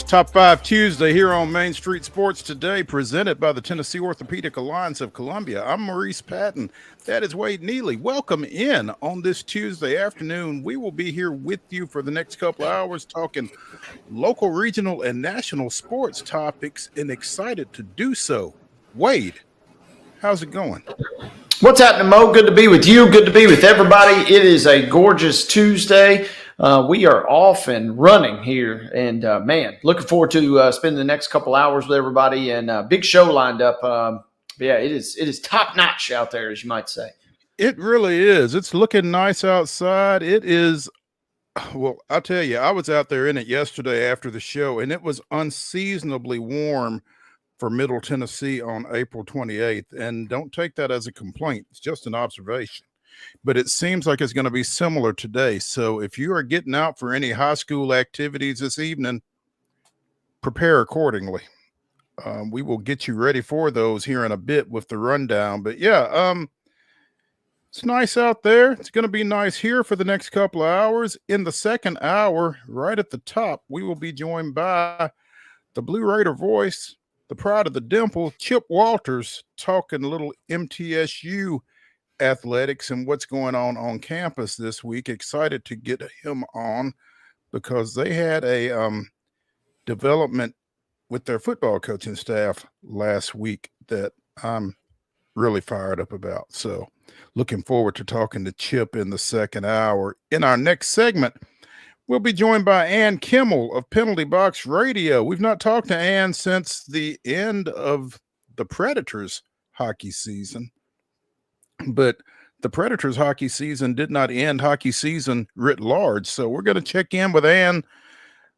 Top 5 Tuesday here on Main Street Sports Today, presented by the Tennessee Orthopedic Alliance of Columbia. I'm Maurice Patton. That is Wade Neely. Welcome in on this Tuesday afternoon. We will be here with you for the next couple of hours talking local, regional, and national sports topics, and excited to do so. Wade, how's it going? What's happening, Mo? Good to be with you. Good to be with everybody. It is a gorgeous Tuesday. We are off and running here, and man, looking forward to spending the next couple hours with everybody. And big show lined up. Yeah, it is top notch out there, as you might say. It really is. It's looking nice outside. It is. Well, I'll tell you, I was out there in it yesterday after the show, and it was unseasonably warm for Middle Tennessee on April 28th. And don't take that as a complaint. It's just an observation. But it seems like it's going to be similar today. So if you are getting out for any high school activities this evening, prepare accordingly. We will get you ready for those here in a bit with the rundown. But yeah, it's nice out there. It's going to be nice here for the next couple of hours. In the second hour, right at the top, we will be joined by the Blue Raider voice, the pride of the dimple, Chip Walters, talking a little MTSU athletics and what's going on campus this week. Excited to get him on because they had a development with their football coaching staff last week that I'm really fired up about. So looking forward to talking to Chip in the second hour. In our next segment, we'll be joined by Ann KIMMEL of Penalty Box Radio. We've not talked to Ann since the end of the Predators hockey season. But the Predators hockey season did not end hockey season writ large. So we're going to check in with Ann,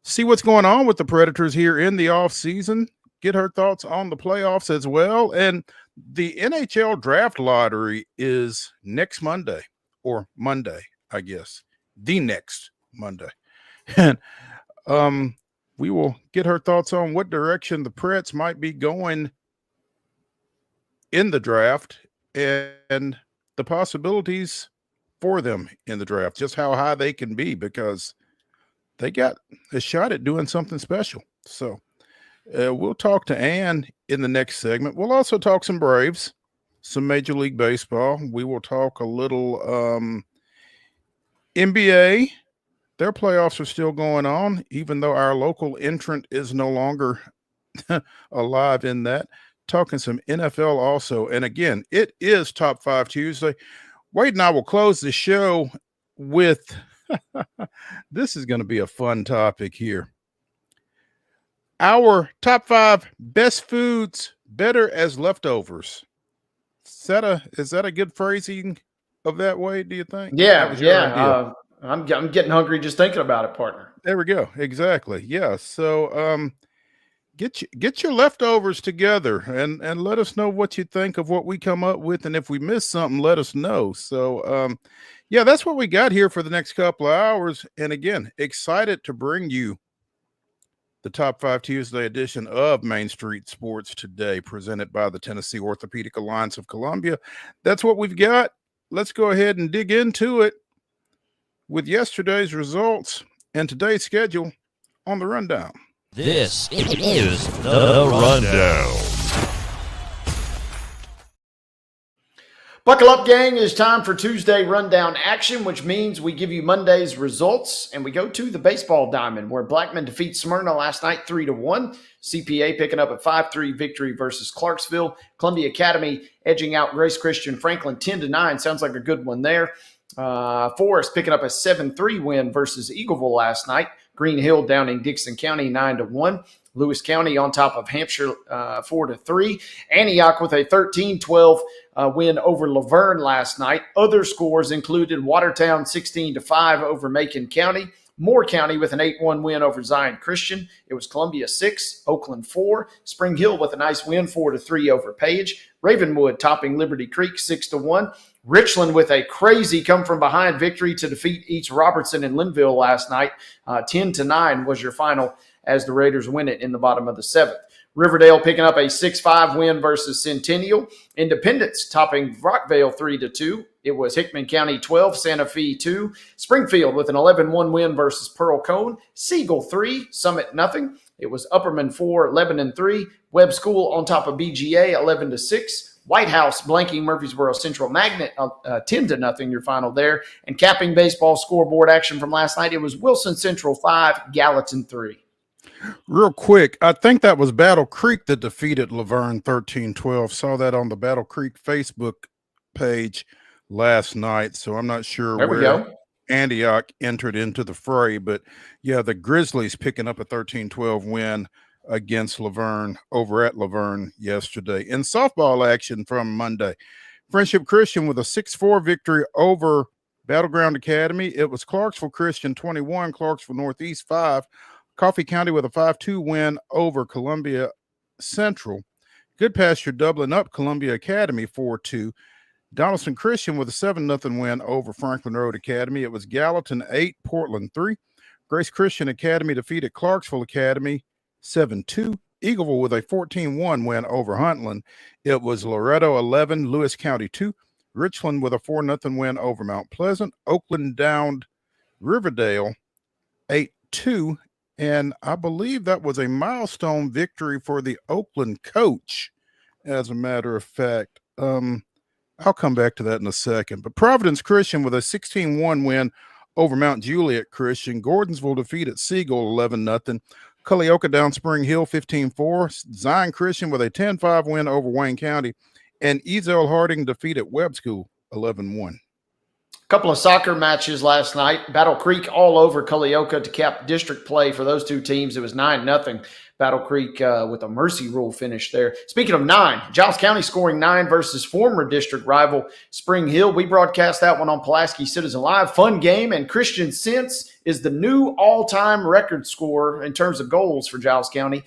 see what's going on with the Predators here in the off season, get her thoughts on the playoffs as well. And the NHL draft lottery is next Monday, or Monday, I guess, the next Monday. And we will get her thoughts on what direction the Preds might be going in the draft and the possibilities for them in the draft, just how high they can be, because they got a shot at doing something special. So we'll talk to Ann in the next segment. We'll also talk some Braves, some Major League Baseball. We will talk a little NBA. Their playoffs are still going on, even though our local entrant is no longer alive in that. Talking some NFL also. And again, it is Top 5 Tuesday. Wade and I will close the show with this is going to be a fun topic here. Our top 5 best foods better as leftovers. Is that a good phrasing of that, Wade, do you think? Yeah. I'm getting hungry just thinking about it, partner. There we go. Exactly. Yeah. So get your leftovers together and let us know what you think of what we come up with. And if we miss something, let us know. So, yeah, that's what we got here for the next couple of hours. And again, excited to bring you the Top 5 Tuesday edition of Main Street Sports Today, presented by the Tennessee Orthopedic Alliance of Columbia. That's what we've got. Let's go ahead and dig into it with yesterday's results and today's schedule on the rundown. This is the Rundown. Buckle up, gang. It's time for Tuesday Rundown action, which means we give you Monday's results, and we go to the baseball diamond, where Blackman defeats Smyrna last night 3-1. CPA picking up a 5-3 victory versus Clarksville. Columbia Academy edging out Grace Christian Franklin 10-9. Sounds like a good one there. Forest picking up a 7-3 win versus Eagleville last night. Green Hill downing Dixon County 9-1. Lewis County on top of Hampshire 4-3. Antioch with a 13-12 win over Laverne last night. Other scores included Watertown 16-5 over Macon County. Moore County with an 8-1 win over Zion Christian. It was Columbia 6, Oakland 4. Spring Hill with a nice win 4-3 over Page. Ravenwood topping Liberty Creek 6-1. Richland with a crazy come-from-behind victory to defeat East Robertson and Linville last night. 10-9 was your final as the Raiders win it in the bottom of the 7th. Riverdale picking up a 6-5 win versus Centennial. Independence topping Rockvale 3-2. It was Hickman County 12, Santa Fe 2. Springfield with an 11-1 win versus Pearl Cone. Siegel 3, Summit nothing. It was Upperman 4, Lebanon 3. Webb School on top of BGA 11-6. White House blanking Murfreesboro Central Magnet 10-0, your final there. And capping baseball scoreboard action from last night, it was Wilson Central 5, Gallatin 3. Real quick, I think that was Battle Creek that defeated Laverne 13-12. Saw that on the Battle Creek Facebook page last night, so I'm not sure where Antioch entered into the fray. But, yeah, the Grizzlies picking up a 13-12 win against Laverne over at Laverne yesterday. In softball action from Monday, Friendship Christian with a 6-4 victory over Battleground Academy. It was Clarksville Christian 21, Clarksville Northeast 5. Coffee County with a 5-2 win over Columbia Central. Good Pasture doubling up Columbia Academy 4-2. Donaldson Christian with a 7-0 win over Franklin Road Academy. It was Gallatin 8, Portland 3. Grace Christian Academy defeated Clarksville Academy 7-2. Eagleville with a 14-1 win over Huntland. It was Loretto 11, Lewis County 2. Richland with a 4-0 win over Mount Pleasant. Oakland downed Riverdale 8-2. And I believe that was a milestone victory for the Oakland coach, as a matter of fact. I'll come back to that in a second. But Providence Christian with a 16-1 win over Mount Juliet Christian. Gordonsville defeated Siegel 11-0. Cullioca down Spring Hill 15-4. Zion Christian with a 10-5 win over Wayne County. And Ezel Harding defeated Webb School 11-1. Couple of soccer matches last night. Battle Creek all over Cullioca to cap district play for those two teams. It was 9-0. Battle Creek with a mercy rule finish there. Speaking of 9, Giles County scoring 9 versus former district rival Spring Hill. We broadcast that one on Pulaski Citizen Live. Fun game, and Christian Sentz is the new all-time record scorer in terms of goals for Giles County,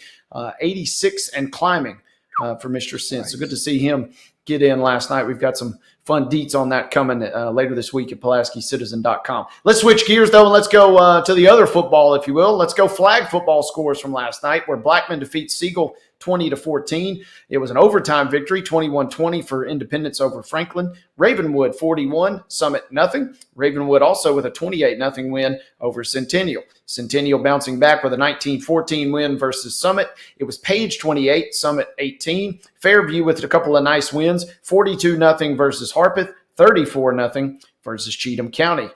86 and climbing for Mr. Sentz. So good to see him get in last night. We've got some fun deets on that coming later this week at PulaskiCitizen.com. Let's switch gears, though, and let's go to the other football, if you will. Let's go flag football scores from last night, where Blackman defeats Siegel 20-14. It was an overtime victory, 21-20 for Independence over Franklin. Ravenwood 41, Summit nothing. Ravenwood also with a 28-0 win over Centennial. Centennial bouncing back with a 19-14 win versus Summit. It was Page 28, Summit 18. Fairview with a couple of nice wins, 42-0 versus Harpeth, 34-0 versus Cheatham County.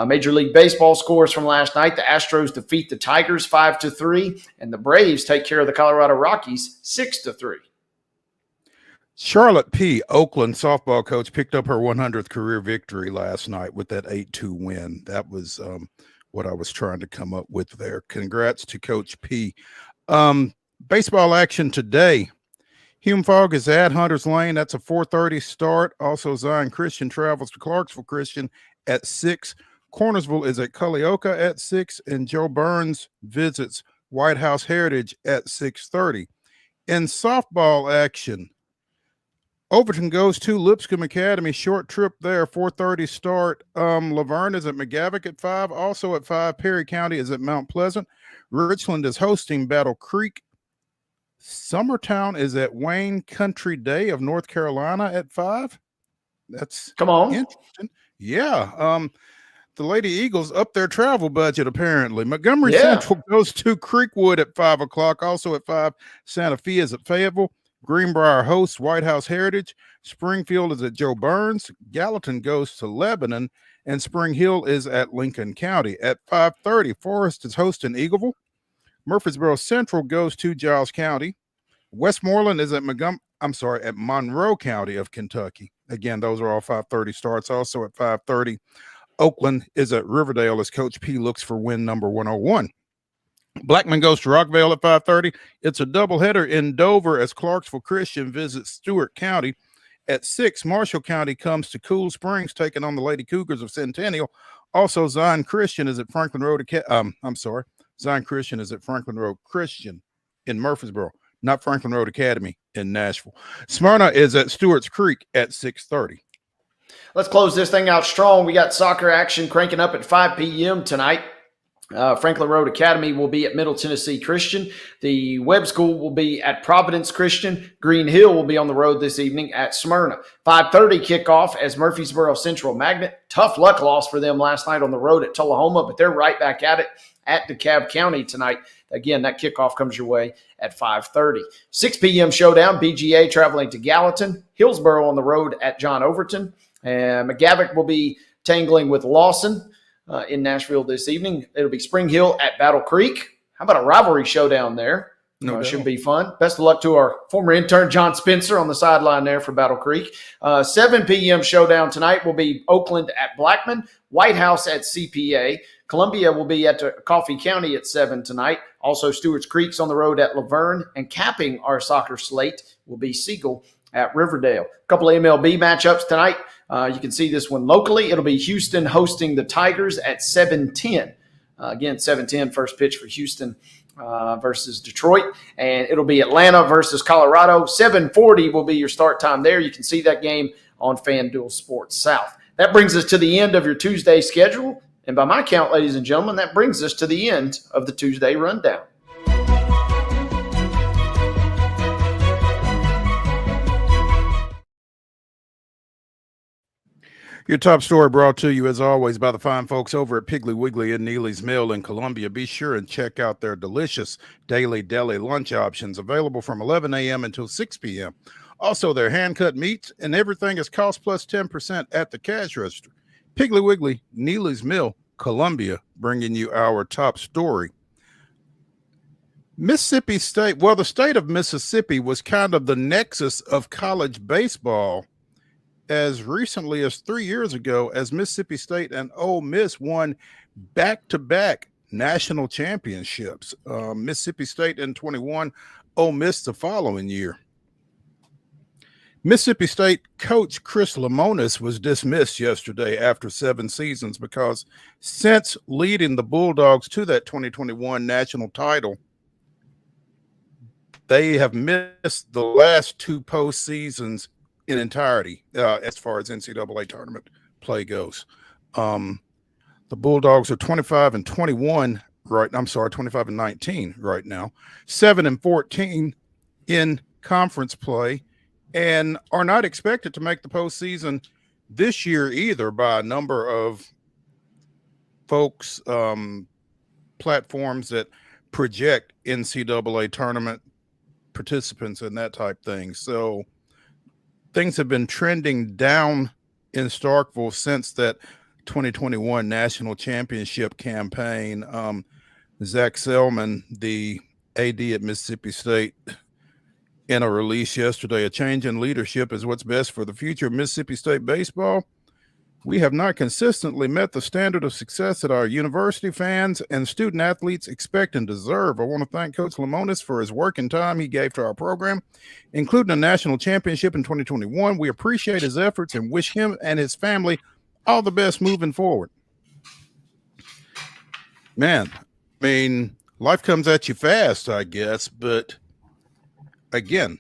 Major League Baseball scores from last night. The Astros defeat the Tigers 5-3, and the Braves take care of the Colorado Rockies 6-3. Charlotte P., Oakland softball coach, picked up her 100th career victory last night with that 8-2 win. That was what I was trying to come up with there. Congrats to Coach P. Baseball action today. Hume Fogg is at Hunters Lane. That's a 4:30 start. Also, Zion Christian travels to Clarksville Christian at 6. Cornersville is at Cullioca at 6. And Joe Burns visits White House Heritage at 6:30. In softball action, Overton goes to Lipscomb Academy. Short trip there, 4:30 start. Laverne is at McGavock at 5. Also at 5, Perry County is at Mount Pleasant. Richland is hosting Battle Creek. Summertown is at Wayne Country Day of North Carolina at 5. That's interesting. Yeah. The Lady Eagles up their travel budget, apparently. Montgomery Central goes to Creekwood at 5 o'clock. Also at 5, Santa Fe is at Fayetteville. Greenbrier hosts White House Heritage. Springfield is at Joe Burns. Gallatin goes to Lebanon. And Spring Hill is at Lincoln County. At 5:30, Forest is hosting Eagleville. Murfreesboro Central goes to Giles County. Westmoreland is at at Monroe County of Kentucky. Again, those are all 5:30 starts. Also at 5:30, Oakland is at Riverdale as Coach P looks for win number 101. Blackman goes to Rockvale at 5:30. It's a doubleheader in Dover as Clarksville Christian visits Stewart County. At 6, Marshall County comes to Cool Springs, taking on the Lady Cougars of Centennial. Also, Zion Christian is at Franklin Road. Zion Christian is at Franklin Road Christian in Murfreesboro, not Franklin Road Academy in Nashville. Smyrna is at Stewart's Creek at 6:30. Let's close this thing out strong. We got soccer action cranking up at 5 p.m. tonight. Franklin Road Academy will be at Middle Tennessee Christian. The Webb School will be at Providence Christian. Green Hill will be on the road this evening at Smyrna. 5:30 kickoff as Murfreesboro Central Magnet. Tough luck loss for them last night on the road at Tullahoma, but they're right back at it at DeKalb County tonight. Again, that kickoff comes your way at 5:30. 6 p.m. showdown, BGA traveling to Gallatin. Hillsboro on the road at John Overton. And McGavock will be tangling with Lawson in Nashville this evening. It'll be Spring Hill at Battle Creek. How about a rivalry showdown there? Should be fun. Best of luck to our former intern, John Spencer, on the sideline there for Battle Creek. 7 p.m. showdown tonight will be Oakland at Blackman, White House at CPA. Columbia will be at Coffee County at 7 tonight. Also, Stewart's Creek's on the road at Laverne. And capping our soccer slate will be Siegel at Riverdale. A couple of MLB matchups tonight. You can see this one locally. It'll be Houston hosting the Tigers at 7:10. Again, 7:10 first pitch for Houston versus Detroit. And it'll be Atlanta versus Colorado. 7:40 will be your start time there. You can see that game on FanDuel Sports South. That brings us to the end of your Tuesday schedule. And by my count, ladies and gentlemen, that brings us to the end of the Tuesday Rundown. Your top story brought to you, as always, by the fine folks over at Piggly Wiggly and Neely's Mill in Columbia. Be sure and check out their delicious daily deli lunch options available from 11 a.m. until 6 p.m. Also, their hand-cut meats and everything is cost plus 10% at the cash register. Piggly Wiggly, Neely's Mill, Columbia, bringing you our top story. Mississippi State, well, the state of Mississippi was kind of the nexus of college baseball as recently as 3 years ago, as Mississippi State and Ole Miss won back-to-back national championships. Mississippi State in 21, Ole Miss the following year. Mississippi State coach Chris Lemonis was dismissed yesterday after 7 seasons because since leading the Bulldogs to that 2021 national title, they have missed the last 2 postseasons in entirety as far as NCAA tournament play goes. The Bulldogs are 25-21 right. I'm sorry, 25-19 right now, 7-14 in conference play, and are not expected to make the postseason this year either by a number of folks, platforms that project NCAA tournament participants and that type thing. So things have been trending down in Starkville since that 2021 national championship campaign. Zach Selman, the AD at Mississippi State, in a release yesterday, a change in leadership is what's best for the future of Mississippi State baseball. We have not consistently met the standard of success that our university fans and student athletes expect and deserve. I want to thank Coach Lemonis for his work and time he gave to our program, including a national championship in 2021. We appreciate his efforts and wish him and his family all the best moving forward. Man, I mean, life comes at you fast, I guess, but again,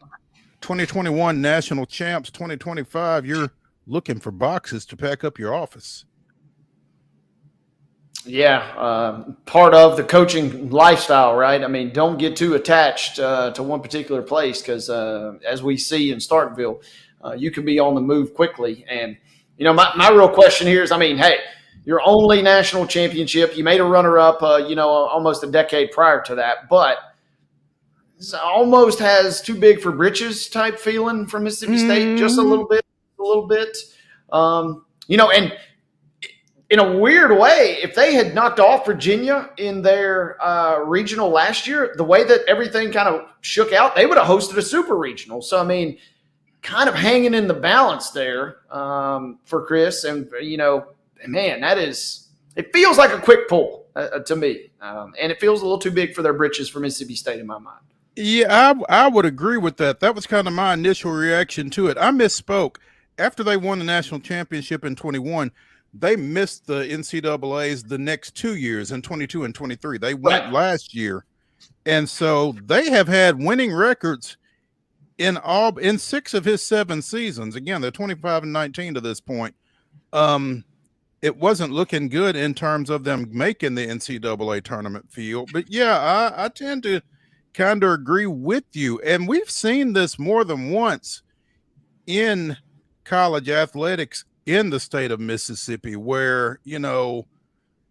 2021 national champs, 2025, you're looking for boxes to pack up your office. Yeah, part of the coaching lifestyle, right? I mean, don't get too attached to one particular place because as we see in Starkville, you can be on the move quickly. And, you know, my real question here is, I mean, hey, your only national championship, you made a runner-up, almost a decade prior to that, but it almost has too big for britches type feeling from Mississippi State, just a little bit. And in a weird way, if they had knocked off Virginia in their regional last year, the way that everything kind of shook out, they would have hosted a super regional. So, I mean, kind of hanging in the balance there for Chris. And, man, it feels like a quick pull to me. And it feels a little too big for their britches for Mississippi State in my mind. Yeah, I would agree with that. That was kind of my initial reaction to it. I misspoke. After they won the national championship in 21, they missed the NCAAs the next 2 years in 22 and 23. They went last year. And so they have had winning records in 6 of his 7 seasons. Again, they're 25-19 to this point. it wasn't looking good in terms of them making the NCAA tournament field. But yeah, I tend to kind of agree with you. And we've seen this more than once in college athletics in the state of Mississippi, where, you know,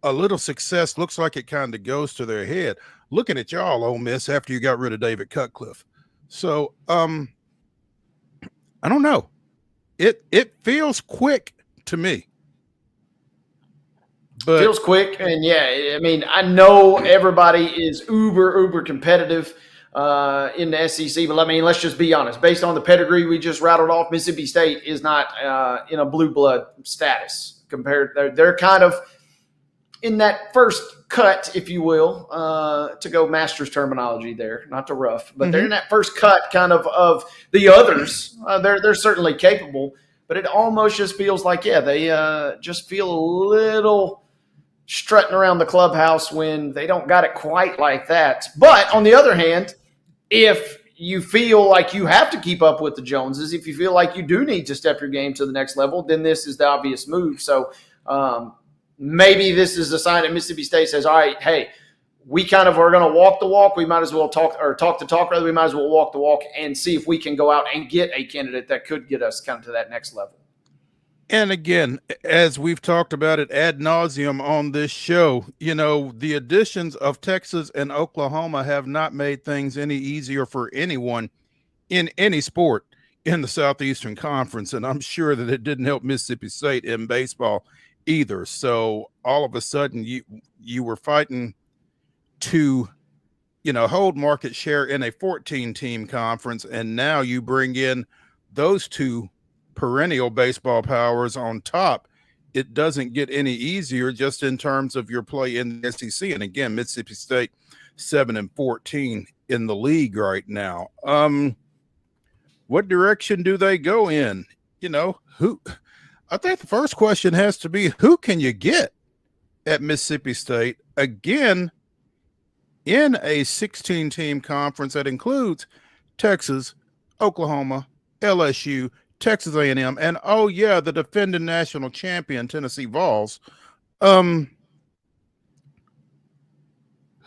a little success looks like it kind of goes to their head. Looking at y'all, Ole Miss, after you got rid of David Cutcliffe. So I don't know. It feels quick to me. But feels quick, and yeah, I mean, I know everybody is uber competitive in the SEC, but I mean, let's just be honest. Based on the pedigree we just rattled off, Mississippi State is not in a blue blood status compared. They're kind of in that first cut, if you will, to go Masters terminology there, not to rough, but they're in that first cut kind of the others. They're certainly capable, but it almost just feels like, yeah, they just feel a little strutting around the clubhouse when they don't got it quite like that. But on the other hand, if you feel like you have to keep up with the Joneses, if you feel like you do need to step your game to the next level, then this is the obvious move. So maybe this is a sign that Mississippi State says, all right, hey, we kind of are going to walk the walk. We might as well talk the talk. Rather, we might as well walk the walk and see if we can go out and get a candidate that could get us kind of to that next level. And again, as we've talked about it ad nauseum on this show, you know, the additions of Texas and Oklahoma have not made things any easier for anyone in any sport in the Southeastern Conference. And I'm sure that it didn't help Mississippi State in baseball either. So all of a sudden you were fighting to, you know, hold market share in a 14-team conference. And now you bring in those two perennial baseball powers on top. It doesn't get any easier just in terms of your play in the SEC. And again, Mississippi State 7-14 in the league right now. What direction do they go in? You know, I think the first question has to be, who can you get at Mississippi State again in a 16-team conference that includes Texas, Oklahoma, LSU, Texas A&M, and oh yeah, the defending national champion Tennessee Vols. Who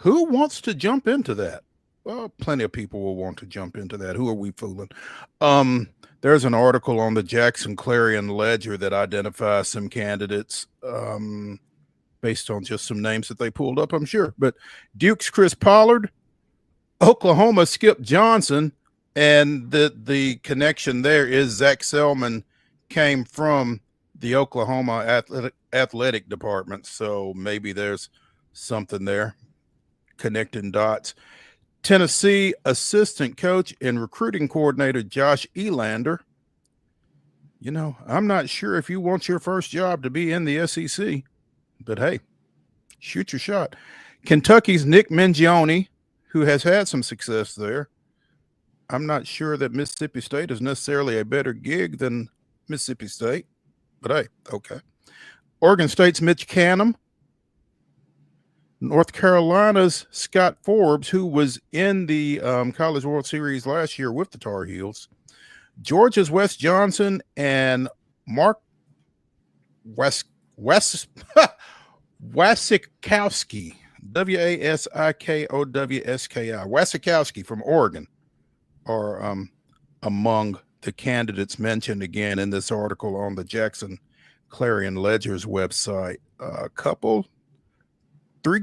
wants to jump into that? Well, plenty of people will want to jump into that. Who are we fooling? There's an article on the Jackson Clarion Ledger that identifies some candidates based on just some names that they pulled up, I'm sure. But Duke's Chris Pollard, Oklahoma Skip Johnson, and the connection there is Zach Selman came from the Oklahoma athletic department. So maybe there's something there, connecting dots. Tennessee assistant coach and recruiting coordinator Josh Elander. You know, I'm not sure if you want your first job to be in the SEC, but hey, shoot your shot. Kentucky's Nick Mingione, who has had some success there. I'm not sure that Mississippi State is necessarily a better gig than Mississippi State, but hey, okay. Oregon State's Mitch Canham. North Carolina's Scott Forbes, who was in the College World Series last year with the Tar Heels. Georgia's Wes Johnson and Mark Wasikowski, Wasikowski, Wasikowski from Oregon, are among the candidates mentioned again in this article on the Jackson Clarion Ledger's website. Four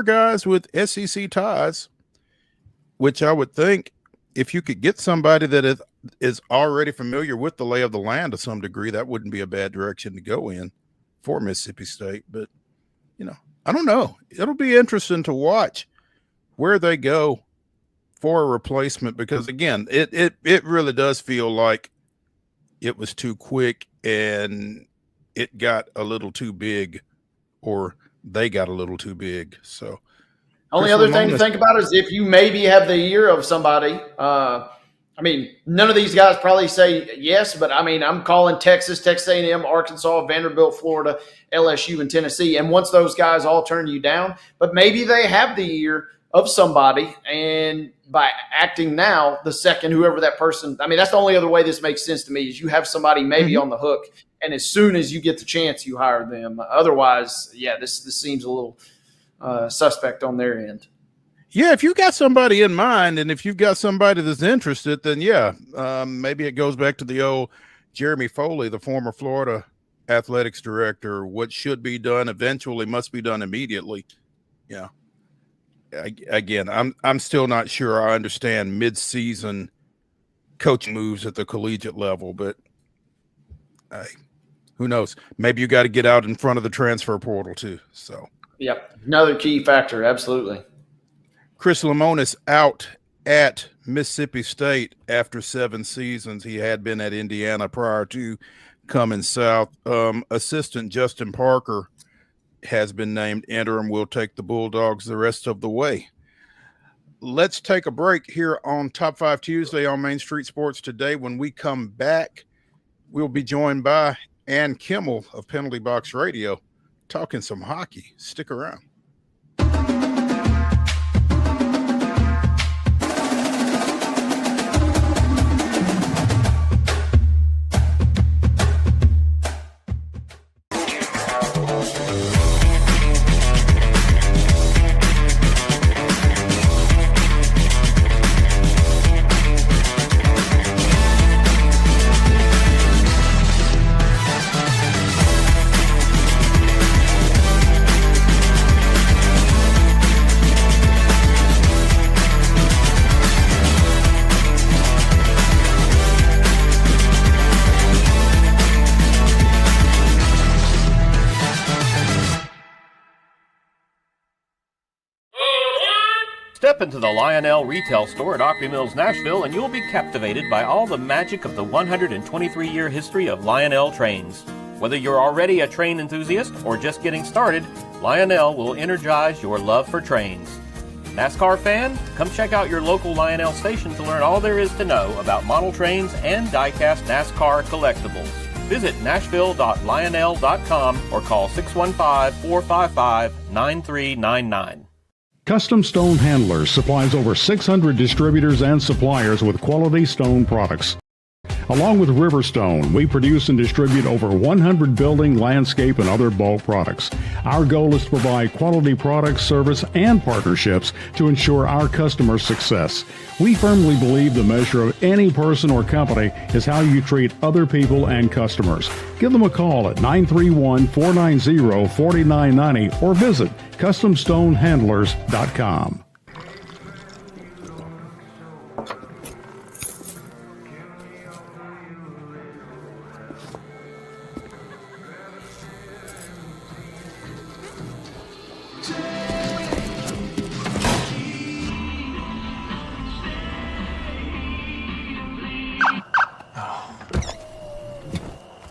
guys with SEC ties, which I would think if you could get somebody that is already familiar with the lay of the land to some degree, that wouldn't be a bad direction to go in for Mississippi State. But, you know, I don't know. It'll be interesting to watch where they go for a replacement, because again, it really does feel like it was too quick and it got a little too big, or they got a little too big. So only other thing to think about is if you maybe have the ear of somebody. I mean, none of these guys probably say yes, but I mean, I'm calling Texas A&M, Arkansas, Vanderbilt, Florida, LSU, and Tennessee. And once those guys all turn you down, but maybe they have the ear of somebody, and by acting now, the second whoever that person, I mean, that's the only other way this makes sense to me, is you have somebody maybe on the hook, and as soon as you get the chance, you hire them. Otherwise, yeah, this seems a little suspect on their end. Yeah, if you've got somebody in mind and if you've got somebody that's interested, then yeah, maybe it goes back to the old Jeremy Foley, the former Florida athletics director. What should be done eventually must be done immediately. Yeah. Again, I'm still not sure I understand mid-season coaching moves at the collegiate level, but who knows? Maybe you got to get out in front of the transfer portal too. So, yep, another key factor, absolutely. Chris Lemonis out at Mississippi State after 7 seasons. He had been at Indiana prior to coming south. Assistant Justin Parker has been named interim. Will take the Bulldogs the rest of the way. Let's take a break here on Top 5 Tuesday on Main Street Sports Today. When we come back, we'll be joined by Ann Kimmel of Penalty Box Radio talking some hockey. Stick around. Step into the Lionel retail store at Opry Mills, Nashville, and you'll be captivated by all the magic of the 123-year history of Lionel trains. Whether you're already a train enthusiast or just getting started, Lionel will energize your love for trains. NASCAR fan? Come check out your local Lionel station to learn all there is to know about model trains and die-cast NASCAR collectibles. Visit nashville.lionel.com or call 615-455-9399. Custom Stone Handlers supplies over 600 distributors and suppliers with quality stone products. Along with Riverstone, we produce and distribute over 100 building, landscape, and other bulk products. Our goal is to provide quality products, service, and partnerships to ensure our customers' success. We firmly believe the measure of any person or company is how you treat other people and customers. Give them a call at 931-490-4990 or visit CustomStoneHandlers.com.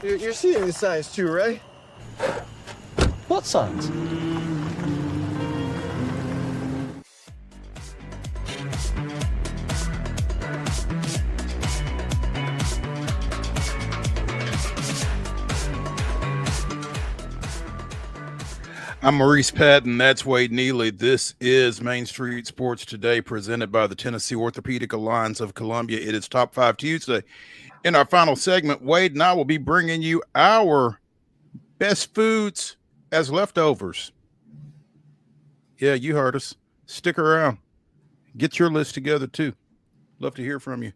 You're seeing the signs too, right? What signs? I'm Maurice Patton. That's Wade Neely. This is Main Street Sports Today, presented by the Tennessee Orthopedic Alliance of Columbia. It is Top 5 Tuesday. In our final segment, Wade and I will be bringing you our best foods as leftovers. Yeah, you heard us. Stick around. Get your list together, too. Love to hear from you.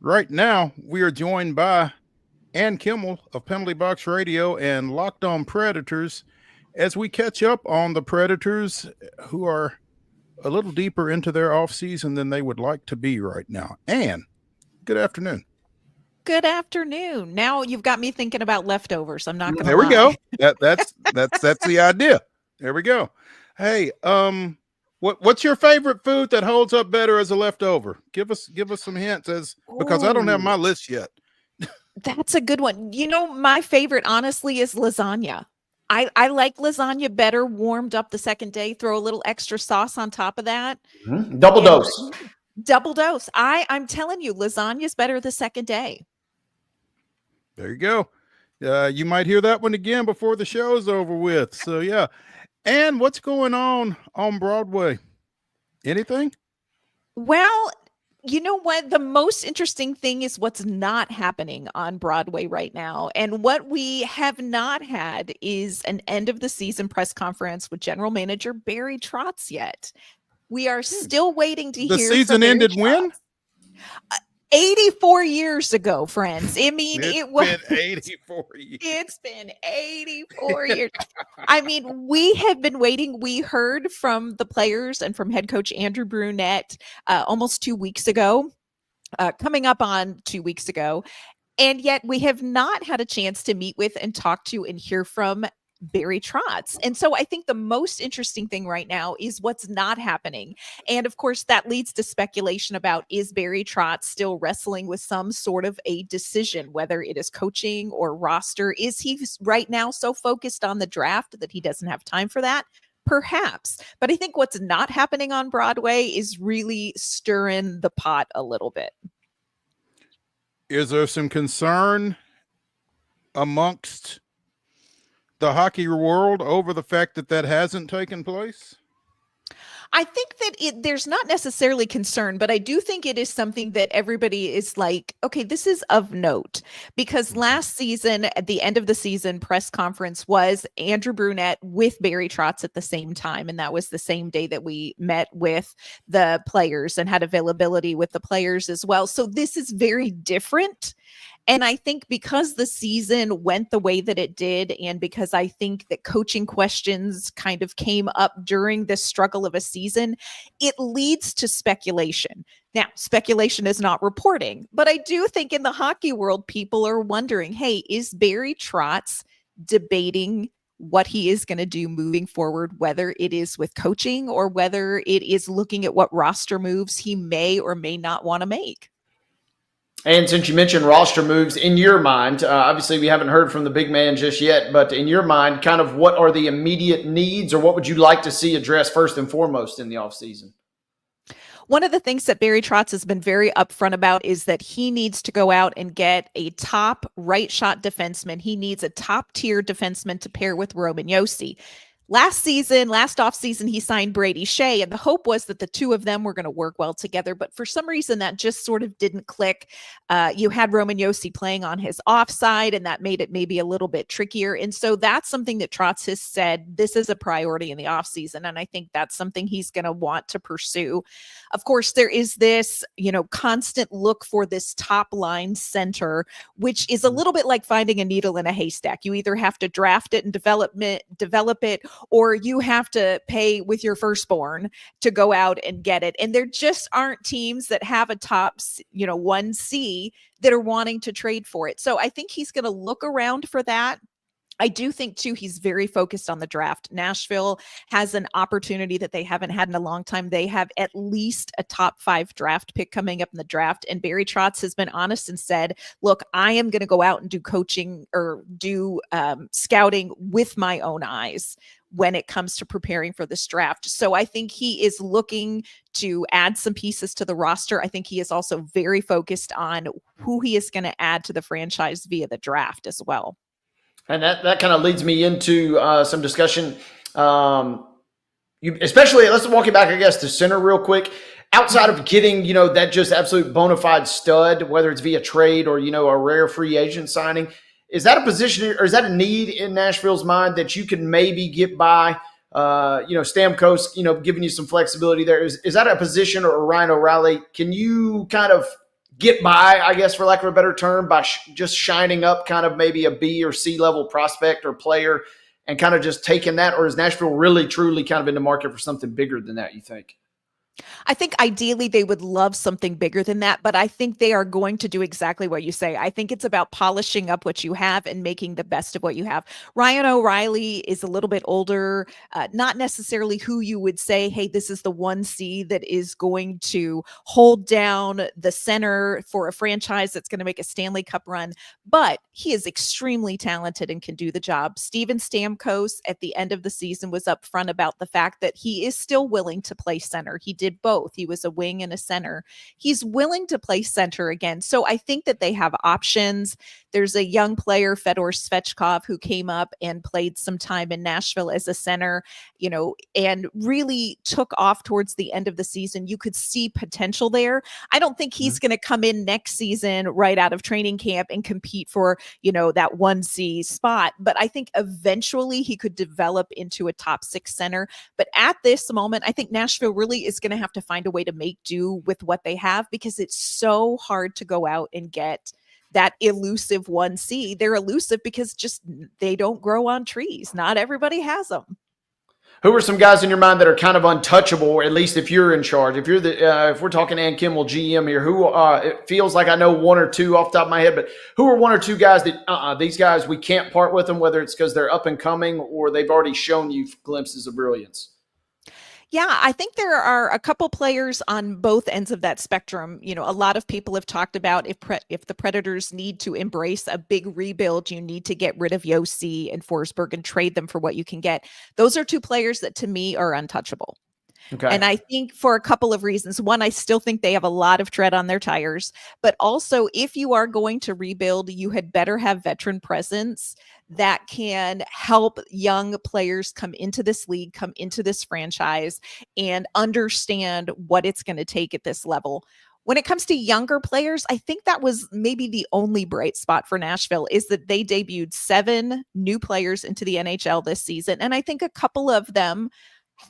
Right now, we are joined by Ann Kimmel of Penalty Box Radio and Locked On Predators as we catch up on the Predators, who are a little deeper into their offseason than they would like to be right now. Ann, good afternoon. Good afternoon. Now you've got me thinking about leftovers. I'm not going to There we go. That's the idea. There we go. Hey, what's your favorite food that holds up better as a leftover? Give us some hints because I don't have my list yet. That's a good one. You know, my favorite, honestly, is lasagna. I like lasagna better warmed up the second day. Throw a little extra sauce on top of that. Mm-hmm. Double dose. Double dose. I'm telling you, lasagna is better the second day. There you go. You might hear that one again before the show is over with. So, yeah. And what's going on Broadway? Anything? Well, You know what? The most interesting thing is what's not happening on Broadway right now. And what we have not had is an end of the season press conference with general manager Barry Trotz yet. We are still waiting to The hear from season Barry ended Trotz. when? 84 years ago, friends. I mean, it was been 84 years. It's been 84 years. I mean, we have been waiting. We heard from the players and from head coach Andrew Brunette almost 2 weeks ago, coming up on 2 weeks ago. And yet we have not had a chance to meet with and talk to and hear from Barry Trotz. And so I think the most interesting thing right now is what's not happening. And of course, that leads to speculation about, is Barry Trotz still wrestling with some sort of a decision, whether it is coaching or roster? Is he right now so focused on the draft that he doesn't have time for that? Perhaps. But I think what's not happening on Broadway is really stirring the pot a little bit. Is there some concern amongst the hockey world over the fact that that hasn't taken place? I think that there's not necessarily concern, but I do think it is something that everybody is like, okay, this is of note, because last season, at the end of the season press conference, was Andrew Brunette with Barry Trotz at the same time. And that was the same day that we met with the players and had availability with the players as well. So this is very different. And I think because the season went the way that it did, and because I think that coaching questions kind of came up during this struggle of a season, it leads to speculation. Now, speculation is not reporting, but I do think in the hockey world, people are wondering, hey, is Barry Trotz debating what he is going to do moving forward, whether it is with coaching or whether it is looking at what roster moves he may or may not want to make? And since you mentioned roster moves, in your mind, obviously we haven't heard from the big man just yet, but in your mind, kind of what are the immediate needs, or what would you like to see addressed first and foremost in the offseason? One of the things that Barry Trotz has been very upfront about is that he needs to go out and get a top right shot defenseman. He needs a top tier defenseman to pair with Roman Josi. Last offseason, he signed Brady Shea, and the hope was that the two of them were going to work well together. But for some reason, that just sort of didn't click. You had Roman Josi playing on his offside, and that made it maybe a little bit trickier. And so that's something that Trotz has said this is a priority in the offseason, and I think that's something he's going to want to pursue. Of course, there is this, constant look for this top line center, which is a little bit like finding a needle in a haystack. You either have to draft it and develop it, or you have to pay with your firstborn to go out and get it. And there just aren't teams that have a top, 1C that are wanting to trade for it. So I think he's going to look around for that. I do think, too, he's very focused on the draft. Nashville has an opportunity that they haven't had in a long time. They have at least a top 5 draft pick coming up in the draft. And Barry Trotz has been honest and said, look, I am going to go out and do coaching or do scouting with my own eyes when it comes to preparing for this draft. So I think he is looking to add some pieces to the roster. I think he is also very focused on who he is going to add to the franchise via the draft as well. And that kind of leads me into some discussion. Especially, let's walk it back, I guess, to center real quick. Outside of getting, that just absolute bona fide stud, whether it's via trade or, a rare free agent signing, is that a position or is that a need in Nashville's mind that you can maybe get by, Stamkos, giving you some flexibility there? Is that a position, or Ryan O'Reilly, can you kind of get by, I guess, for lack of a better term, by just shining up kind of maybe a B or C level prospect or player and kind of just taking that? Or is Nashville really, truly kind of in the market for something bigger than that, you think? I think ideally they would love something bigger than that, but I think they are going to do exactly what you say. I think it's about polishing up what you have and making the best of what you have. Ryan O'Reilly is a little bit older, not necessarily who you would say, hey, this is the 1C that is going to hold down the center for a franchise that's going to make a Stanley Cup run, but he is extremely talented and can do the job. Steven Stamkos at the end of the season was upfront about the fact that he is still willing to play center. He did both. He was a wing and a center. He's willing to play center again. So I think that they have options. There's a young player, Fedor Svechkov, who came up and played some time in Nashville as a center, and really took off towards the end of the season. You could see potential there. I don't think he's going to come in next season right out of training camp and compete for, that 1C spot. But I think eventually he could develop into a top 6 center. But at this moment, I think Nashville really is going to have to find a way to make do with what they have, because it's so hard to go out and get that elusive 1C. They're elusive because they don't grow on trees. Not everybody has them. Who are some guys in your mind that are kind of untouchable, at least if you're in charge? If you're if we're talking Ann Kimmel GM here, who it feels like I know one or two off the top of my head, but who are one or two guys that these guys we can't part with them, whether it's because they're up and coming or they've already shown you glimpses of brilliance? Yeah, I think there are a couple players on both ends of that spectrum. A lot of people have talked about if the Predators need to embrace a big rebuild, you need to get rid of Yossi and Forsberg and trade them for what you can get. Those are two players that to me are untouchable. Okay. And I think for a couple of reasons. One, I still think they have a lot of tread on their tires, but also if you are going to rebuild, you had better have veteran presence that can help young players come into this league, come into this franchise, and understand what it's going to take at this level. When it comes to younger players, I think that was maybe the only bright spot for Nashville, is that they debuted 7 new players into the NHL this season. And I think a couple of them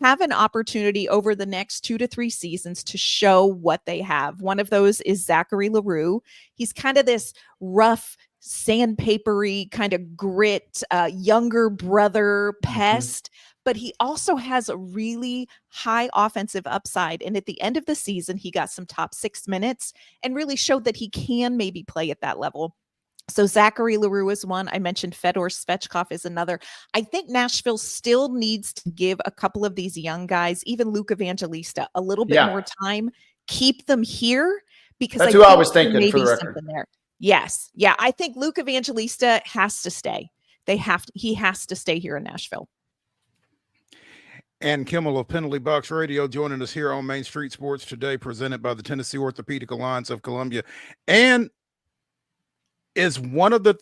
have an opportunity over the next 2 to 3 seasons to show what they have. One of those is Zachary Leroux. He's kind of this rough, sandpapery kind of grit, younger brother pest, but he also has a really high offensive upside. And at the end of the season, he got some top 6 minutes and really showed that he can maybe play at that level. So Zachary Leroux is one. I mentioned Fedor Svechkov is another. I think Nashville still needs to give a couple of these young guys, even Luke Evangelista, a little bit more time. Keep them here, because that's I who think I was thinking, maybe for the record. something there. Yes. Yeah. I think Luke Evangelista has to stay. He has to stay here in Nashville. And Kimmel of Penalty Box Radio joining us here on Main Street Sports today, presented by the Tennessee Orthopedic Alliance of Columbia. And is one of the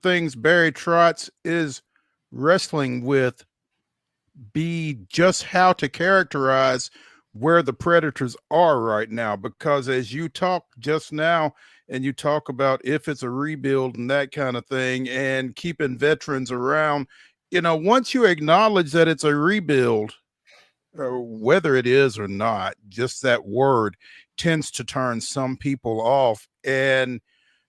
things Barry Trotz is wrestling with be just how to characterize where the Predators are right now? Because as you talk just now, and you talk about if it's a rebuild and that kind of thing and keeping veterans around, once you acknowledge that it's a rebuild, whether it is or not, just that word tends to turn some people off. And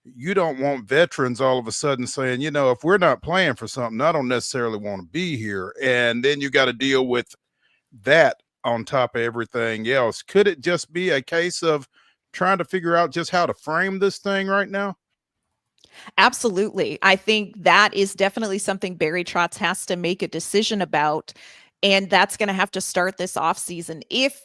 you don't want veterans all of a sudden saying, if we're not playing for something, I don't necessarily want to be here. And then you got to deal with that on top of everything else. Could it just be a case of trying to figure out just how to frame this thing right now? Absolutely. I think that is definitely something Barry Trotz has to make a decision about. And that's going to have to start this offseason. If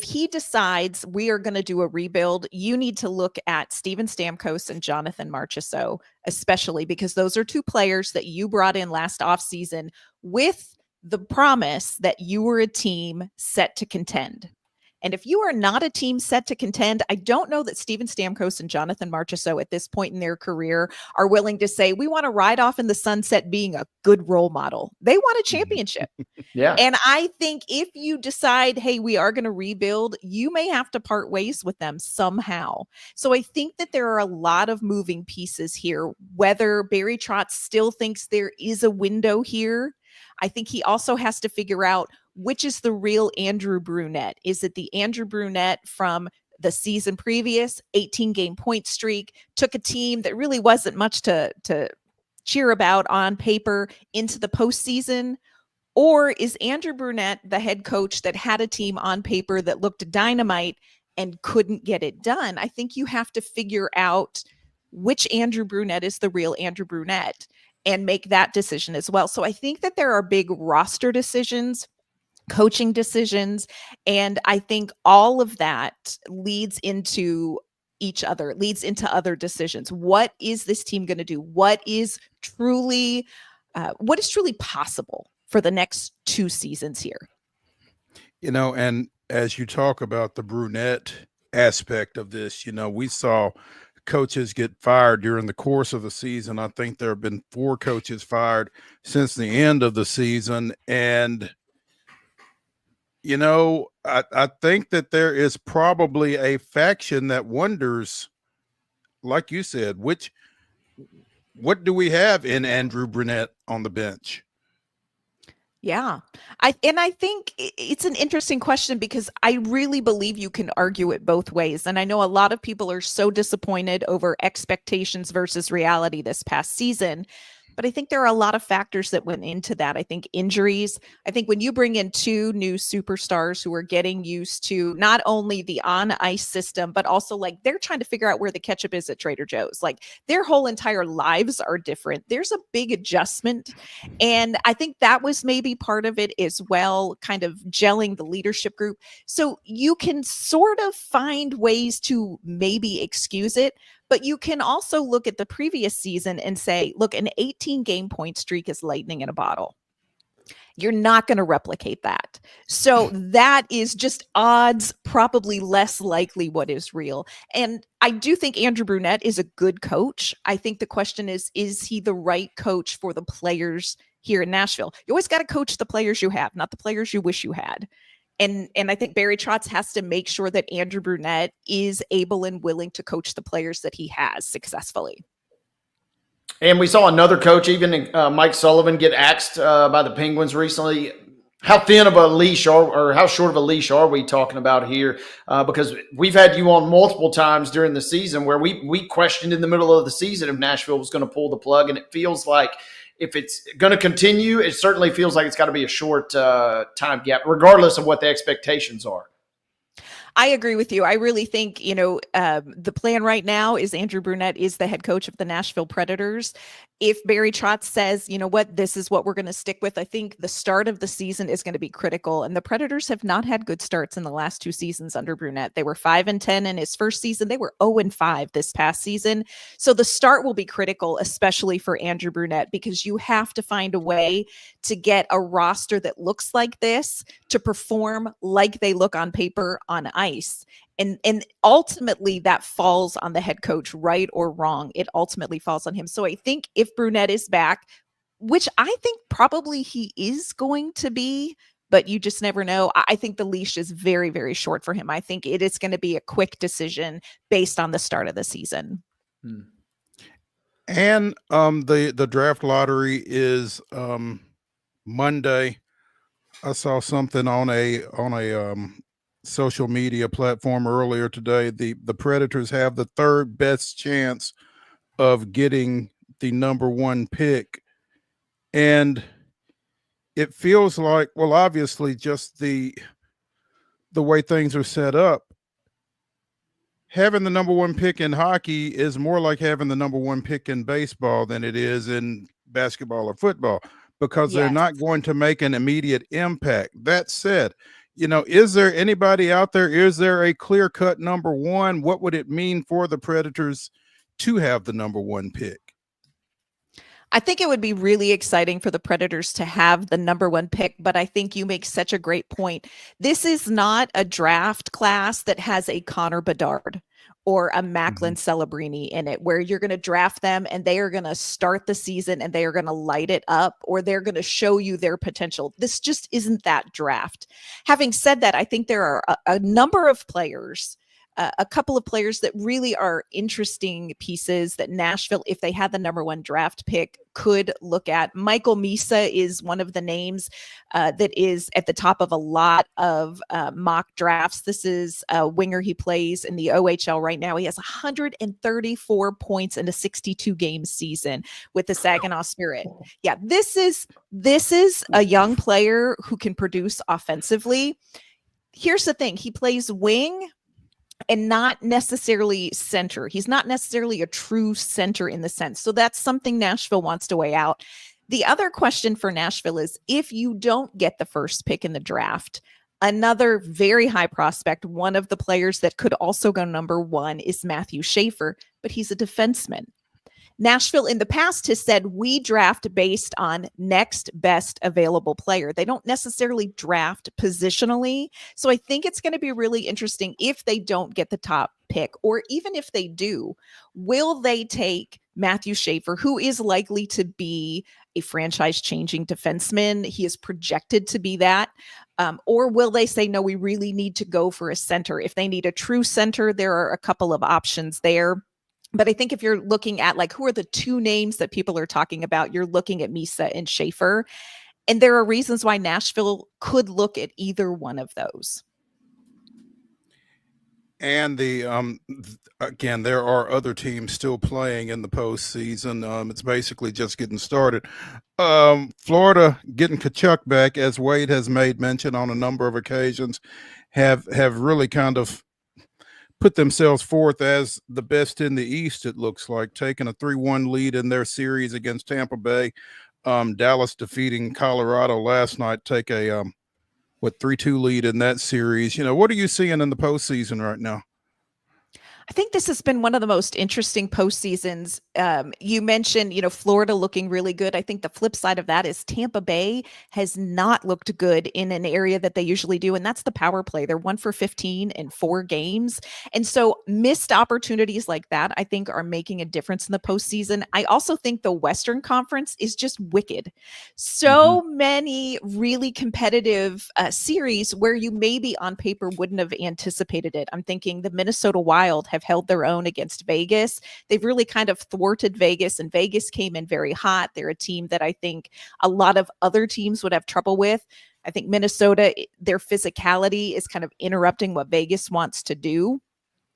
he decides we are going to do a rebuild, you need to look at Steven Stamkos and Jonathan Marchessault, especially because those are 2 players that you brought in last offseason with the promise that you were a team set to contend. And if you are not a team set to contend, I don't know that Steven Stamkos and Jonathan Marchessault at this point in their career are willing to say, we want to ride off in the sunset being a good role model. They want a championship. Yeah. And I think if you decide, hey, we are going to rebuild, you may have to part ways with them somehow. So I think that there are a lot of moving pieces here. Whether Barry Trotz still thinks there is a window here, I think he also has to figure out which is the real Andrew Brunette. Is it the Andrew Brunette from the season previous, 18-game point streak, took a team that really wasn't much to cheer about on paper into the postseason? Or is Andrew Brunette the head coach that had a team on paper that looked dynamite and couldn't get it done? I think you have to figure out which Andrew Brunette is the real Andrew Brunette and make that decision as well. So I think that there are big roster decisions, coaching decisions, and I think all of that leads into each other, leads into other decisions. What is this team going to do? What is truly possible for the next 2 seasons here? And as you talk about the brunette aspect of this, we saw coaches get fired during the course of the season. I think there have been 4 coaches fired since the end of the season. And, I think that there is probably a faction that wonders, like you said, what do we have in Andrew Brunette on the bench? Yeah. I think it's an interesting question because I really believe you can argue it both ways. And I know a lot of people are so disappointed over expectations versus reality this past season. But I think there are a lot of factors that went into that. I think injuries. I think when you bring in 2 new superstars who are getting used to not only the on ice system, but also like they're trying to figure out where the ketchup is at Trader Joe's. Like their whole entire lives are different. There's a big adjustment. And I think that was maybe part of it as well, kind of gelling the leadership group. So you can sort of find ways to maybe excuse it. But you can also look at the previous season and say, look, an 18-game point streak is lightning in a bottle. You're not going to replicate that. So that is just odds, probably less likely what is real. And I do think Andrew Brunette is a good coach. I think the question is he the right coach for the players here in Nashville? You always got to coach the players you have, not the players you wish you had. And I think Barry Trotz has to make sure that Andrew Brunette is able and willing to coach the players that he has successfully. And we saw another coach, even Mike Sullivan, get axed by the Penguins recently. How thin of a leash or how short of a leash are we talking about here? Because we've had you on multiple times during the season where we questioned in the middle of the season if Nashville was going to pull the plug. And it feels like if it's going to continue, it certainly feels like it's got to be a short time gap, regardless of what the expectations are. I agree with you. I really think, the plan right now is Andrew Brunette is the head coach of the Nashville Predators. If Barry Trotz says, you know what, this is what we're going to stick with, I think the start of the season is going to be critical. And the Predators have not had good starts in the last 2 seasons under Brunette. They were 5-10 in his first season. They were 0-5 this past season. So the start will be critical, especially for Andrew Brunette, because you have to find a way to get a roster that looks like this to perform like they look on paper on ice. And ultimately that falls on the head coach, right or wrong. It ultimately falls on him. So I think if Brunette is back, which I think probably he is going to be, but you just never know. I think the leash is very, very short for him. I think it is going to be a quick decision based on the start of the season. And the draft lottery is Monday. I saw something on a social media platform earlier today. The Predators have the 3rd best chance of getting the number 1 pick. And it feels like, well, obviously just the way things are set up, having the number 1 pick in hockey is more like having the number 1 pick in baseball than it is in basketball or football, because they're not going to make an immediate impact. That said, is there anybody out there? Is there a clear-cut number 1? What would it mean for the Predators to have the number 1 pick? I think it would be really exciting for the Predators to have the number 1 pick, but I think you make such a great point. This is not a draft class that has a Connor Bedard or a Macklin Celebrini in it, where you're going to draft them and they are going to start the season and they are going to light it up, or they're going to show you their potential. This just isn't that draft. Having said that, I think there are a number of players, a couple of players that really are interesting pieces that Nashville, if they had the number 1 draft pick, could look at. Michael Misa is one of the names that is at the top of a lot of mock drafts. This is a winger. He plays in the OHL right now. He has 134 points in a 62-game season with the Saginaw Spirit. Yeah, this is a young player who can produce offensively. Here's the thing. He plays wing and not necessarily center. He's not necessarily a true center in the sense. So that's something Nashville wants to weigh out. The other question for Nashville is, if you don't get the 1st pick in the draft, another very high prospect, one of the players that could also go number 1, is Matthew Schaefer, but he's a defenseman. Nashville in the past has said we draft based on next best available player. They don't necessarily draft positionally. So I think it's going to be really interesting if they don't get the top pick, or even if they do, will they take Matthew Schaefer, who is likely to be a franchise changing defenseman? He is projected to be that. Or will they say, no, we really need to go for a center? If they need a true center, there are a couple of options there. But I think if you're looking at like who are the two names that people are talking about, you're looking at Misa and Schaefer. And there are reasons why Nashville could look at either one of those. And again, there are other teams still playing in the postseason. It's basically just getting started. Florida getting Kachuk back, as Wade has made mention on a number of occasions, have really kind of put themselves forth as the best in the East, it looks like, taking a 3-1 lead in their series against Tampa Bay. Dallas defeating Colorado last night, take a 3-2 lead in that series. What are you seeing in the postseason right now? I think this has been one of the most interesting postseasons. You mentioned, Florida looking really good. I think the flip side of that is Tampa Bay has not looked good in an area that they usually do, and that's the power play. They're 1 for 15 in 4 games. And so missed opportunities like that, I think, are making a difference in the postseason. I also think the Western Conference is just wicked. So many really competitive series where you maybe on paper wouldn't have anticipated it. I'm thinking the Minnesota Wild have held their own against Vegas. They've really kind of thwarted Vegas, and Vegas came in very hot. They're a team that I think a lot of other teams would have trouble with. I think Minnesota, their physicality is kind of interrupting what Vegas wants to do.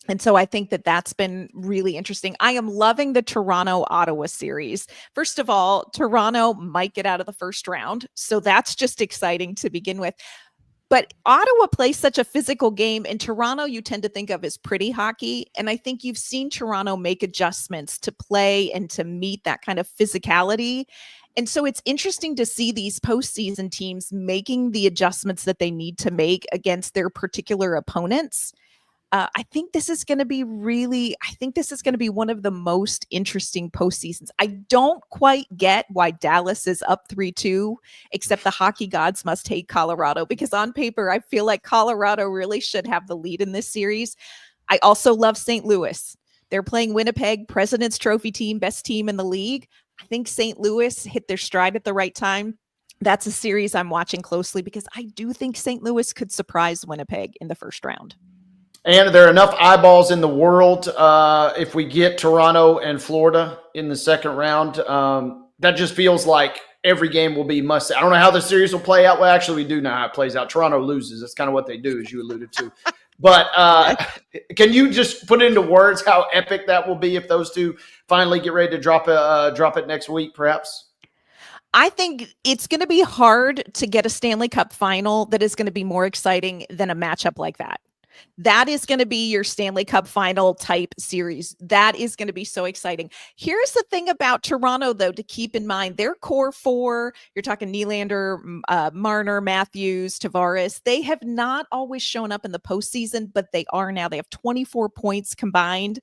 And so I think that that's been really interesting. I am loving the Toronto-Ottawa series. First of all, Toronto might get out of the first round. So that's just exciting to begin with. But Ottawa plays such a physical game, and Toronto you tend to think of as pretty hockey. And I think you've seen Toronto make adjustments to play and to meet that kind of physicality. And so it's interesting to see these postseason teams making the adjustments that they need to make against their particular opponents. I think this is going to be one of the most interesting postseasons. I don't quite get why Dallas is up 3-2, except the hockey gods must hate Colorado, because on paper, I feel like Colorado really should have the lead in this series. I also love St. Louis. They're playing Winnipeg, President's Trophy team, best team in the league. I think St. Louis hit their stride at the right time. That's a series I'm watching closely because I do think St. Louis could surprise Winnipeg in the first round. And there are enough eyeballs in the world if we get Toronto and Florida in the second round. That just feels like every game will be must. I don't know how the series will play out. Well, actually, we do know how it plays out. Toronto loses. That's kind of what they do, as you alluded to. But can you just put into words how epic that will be if those two finally get ready to drop it next week, perhaps? I think it's going to be hard to get a Stanley Cup final that is going to be more exciting than a matchup like that. That is going to be your Stanley Cup final type series. That is going to be so exciting. Here's the thing about Toronto, though, to keep in mind. Their core 4, you're talking Nylander, Marner, Matthews, Tavares, they have not always shown up in the postseason, but they are now. They have 24 points combined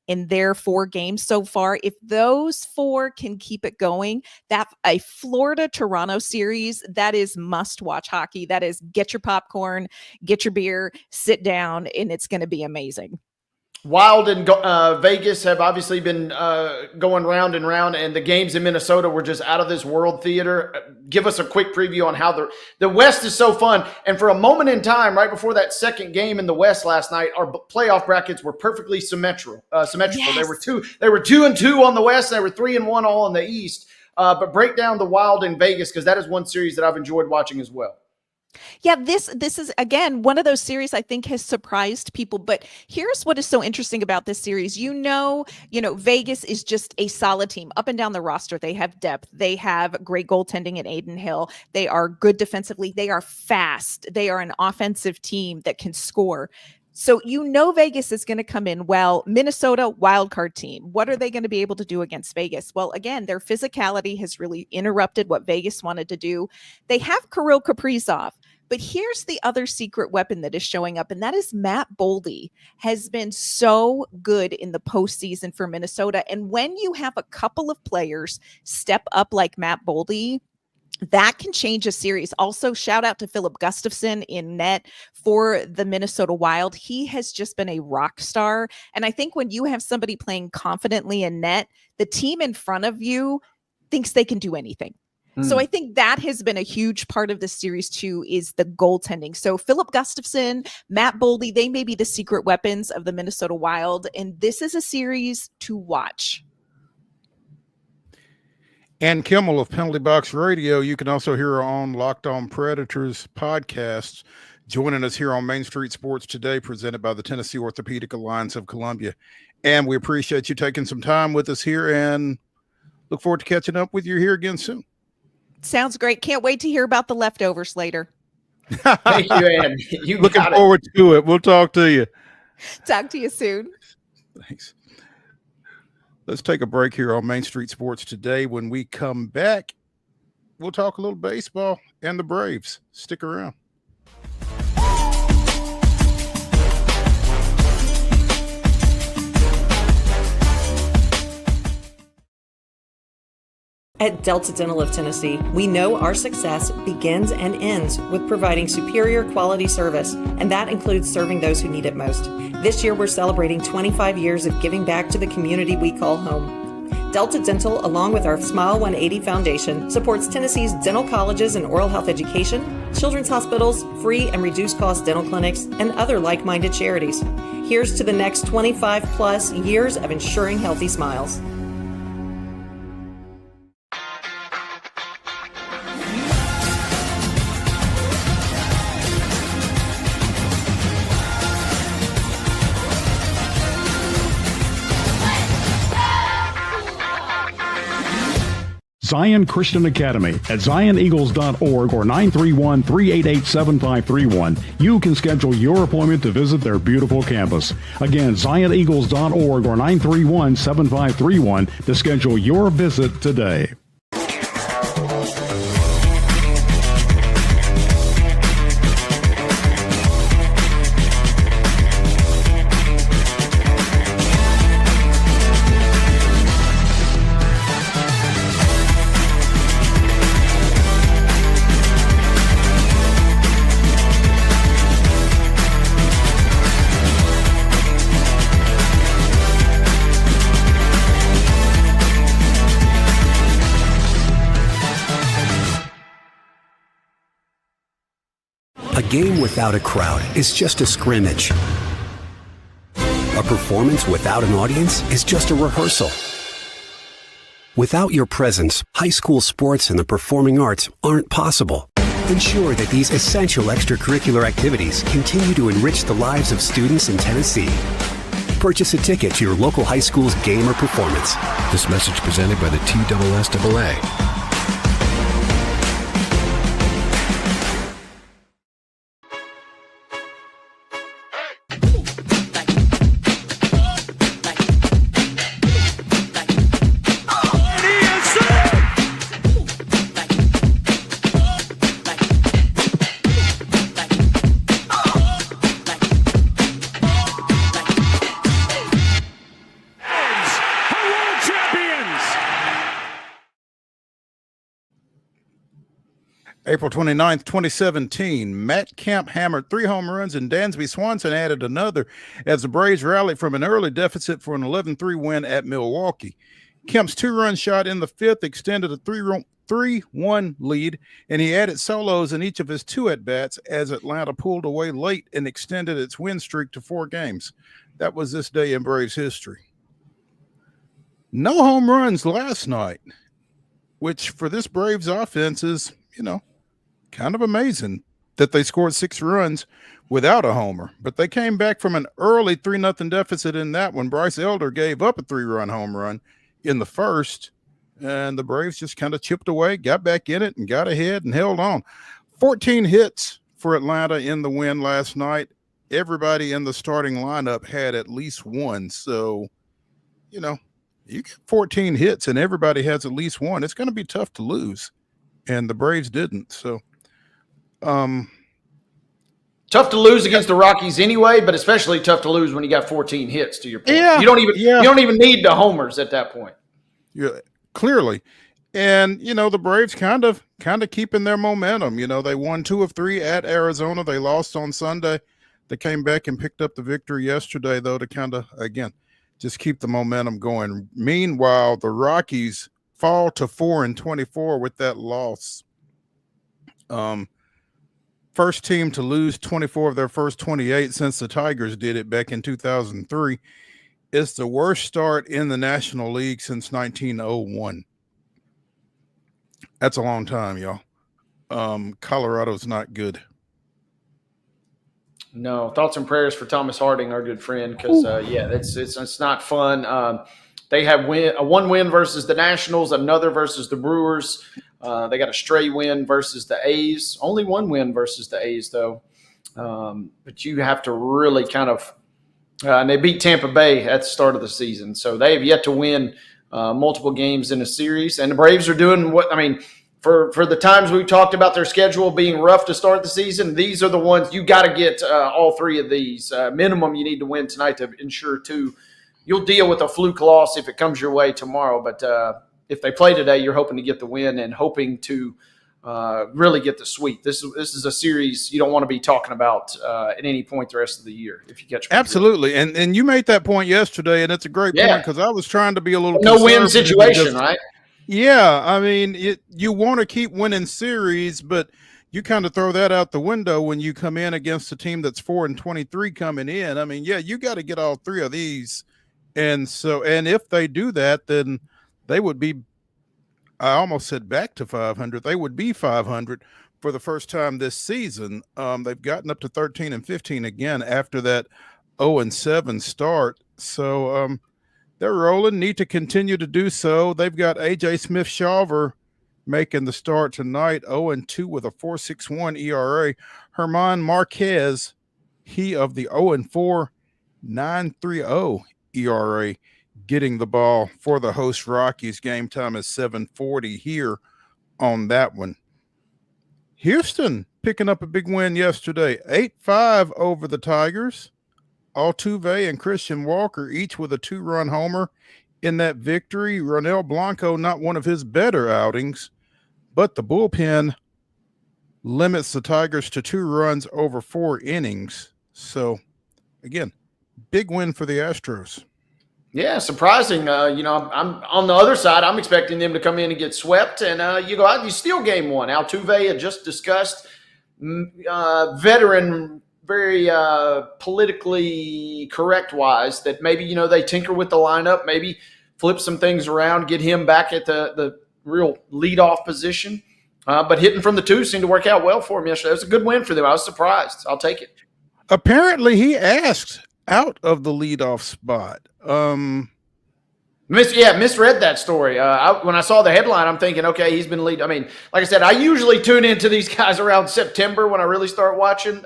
in their 4 games so far. If those 4 can keep it going, that a Florida-Toronto series, that is must-watch hockey. That is get your popcorn, get your beer, sit down, and it's going to be amazing. Wild and Vegas have obviously been going round and round, and the games in Minnesota were just out of this world theater. Give us a quick preview on how the West is so fun. And for a moment in time, right before that second game in the West last night, our playoff brackets were perfectly symmetrical. Yes. They were 2-2 on the West. They were 3-1 all on the East. But break down the Wild in Vegas, because that is one series that I've enjoyed watching as well. Yeah, this is, again, one of those series I think has surprised people. But here's what is so interesting about this series. Vegas is just a solid team up and down the roster. They have depth. They have great goaltending in Aiden Hill. They are good defensively. They are fast. They are an offensive team that can score. So Vegas is going to come in well. Minnesota, wildcard team. What are they going to be able to do against Vegas? Well, again, their physicality has really interrupted what Vegas wanted to do. They have Kirill Kaprizov, But here's the other secret weapon that is showing up, and that is Matt Boldy has been so good in the postseason for Minnesota. And when you have a couple of players step up like Matt Boldy, that can change a series. Also, shout out to Philip Gustafson in net for the Minnesota Wild. He has just been a rock star. And I think when you have somebody playing confidently in net, the team in front of you thinks they can do anything. So I think that has been a huge part of this series too, is the goaltending. So Philip Gustafson, Matt Boldy, they may be the secret weapons of the Minnesota Wild. And this is a series to watch. And Kimmel of Penalty Box Radio, you can also hear her on Locked On Predators podcasts, joining us here on Main Street Sports Today, presented by the Tennessee Orthopedic Alliance of Columbia. And we appreciate you taking some time with us here and look forward to catching up with you here again soon. Sounds great. Can't wait to hear about the leftovers later. Thank you, Ann. You Looking got it. forward to it. We'll talk to you. Talk to you soon. Thanks. Let's take a break here on Main Street Sports Today. When we come back, we'll talk a little baseball and the Braves. Stick around. At Delta Dental of Tennessee, we know our success begins and ends with providing superior quality service, and that includes serving those who need it most. This year, we're celebrating 25 years of giving back to the community we call home. Delta Dental, along with our Smile 180 Foundation, supports Tennessee's dental colleges and oral health education, children's hospitals, free and reduced cost dental clinics, and other like-minded charities. Here's to the next 25 plus years of ensuring healthy smiles. Zion Christian Academy at zioneagles.org or 931-388-7531. You can schedule your appointment to visit their beautiful campus. Again, zioneagles.org or 931-7531 to schedule your visit today. A game without a crowd is just a scrimmage. A performance without an audience is just a rehearsal. Without your presence, high school sports and the performing arts aren't possible. Ensure that these essential extracurricular activities continue to enrich the lives of students in Tennessee. Purchase a ticket to your local high school's game or performance. This message presented by the TSSAA. April 29th, 2017, Matt Kemp hammered 3 home runs and Dansby Swanson added another as the Braves rallied from an early deficit for an 11-3 win at Milwaukee. Kemp's 2-run shot in the 5th extended a 3-1 lead, and he added solos in each of his 2 at-bats as Atlanta pulled away late and extended its win streak to 4 games. That was this day in Braves history. No home runs last night, which for this Braves offense is, kind of amazing that they scored 6 runs without a homer. But they came back from an early 3-0 deficit in that one. Bryce Elder gave up a 3-run home run in the first, and the Braves just kind of chipped away, got back in it, and got ahead and held on. 14 hits for Atlanta in the win last night. Everybody in the starting lineup had at least one. So, you get 14 hits and everybody has at least one. It's going to be tough to lose. And the Braves didn't. So, Tough to lose against the Rockies anyway, but especially tough to lose when you got 14 hits. To your point, you don't even need the homers at that point. Yeah, clearly. And the Braves kind of keeping their momentum. They won 2 of 3 at Arizona. They lost on Sunday. They came back and picked up the victory yesterday, though, to kind of again just keep the momentum going. Meanwhile, the Rockies fall to 4-24 with that loss. First team to lose 24 of their first 28 since the Tigers did it back in 2003. It's the worst start in the National League since 1901. That's a long time, y'all. Colorado's not good. No, thoughts and prayers for Thomas Harding, our good friend, because it's not fun. They have one win versus the Nationals, another versus the Brewers. They got a stray win versus the A's. Only one win versus the A's, though. But you have to really kind of and they beat Tampa Bay at the start of the season. So they have yet to win multiple games in a series. And the Braves are doing for the times we've talked about their schedule being rough to start the season, these are the ones you got to get all 3 of these. Minimum you need to win tonight to ensure 2. You'll deal with a fluke loss if it comes your way tomorrow. But if they play today, you're hoping to get the win and hoping to really get the sweep. This is a series you don't want to be talking about at any point the rest of the year, if you catch me. Absolutely. And you made that point yesterday, and it's a great point because I was trying to be a little no-win situation, right? Yeah, I mean, you want to keep winning series, but you kind of throw that out the window when you come in against a team that's 4-23 coming in. I mean, you got to get all 3 of these. And if they do that, then they would be, I almost said back to 500. They would be 500 for the first time this season. They've gotten up to 13-15 again after that 0-7 start. So they're rolling, need to continue to do so. They've got A.J. Smith-Shawver making the start tonight, 0-2 with a 4.61 ERA. Herman Marquez, he of the 0-4, 9.30 ERA, getting the ball for the host Rockies. Game time is 7:40 here on that one. Houston picking up a big win yesterday, 8-5 over the Tigers. Altuve and Christian Walker each with a 2-run homer in that victory. Ronel Blanco, not one of his better outings, but the bullpen limits the Tigers to 2 runs over 4 innings. So, again, big win for the Astros. Yeah, surprising. I'm on the other side. I'm expecting them to come in and get swept, and you go out, you steal game 1. Altuve had just discussed, veteran, very politically correct-wise, that maybe they tinker with the lineup, maybe flip some things around, get him back at the real leadoff position. But hitting from the 2 seemed to work out well for him yesterday. It was a good win for them. I was surprised. I'll take it. Apparently, he asked out of the leadoff spot. Misread that story. When I saw the headline, I'm thinking, okay, he's been lead. I mean, like I said, I usually tune into these guys around September when I really start watching.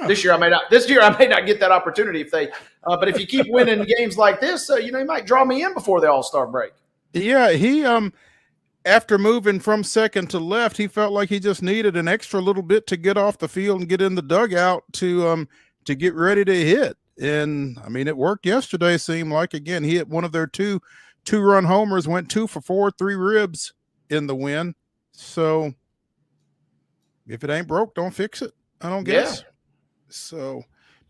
This year I may not get that opportunity but if you keep winning games like this, you might draw me in before the All-Star break. Yeah, he after moving from second to left, he felt like he just needed an extra little bit to get off the field and get in the dugout to get ready to hit. And I mean, it worked yesterday. Seemed like, again, he hit one of their two-run homers, went 2 for 4, 3 ribs in the win. So if it ain't broke, don't fix it, I don't guess. Yeah. So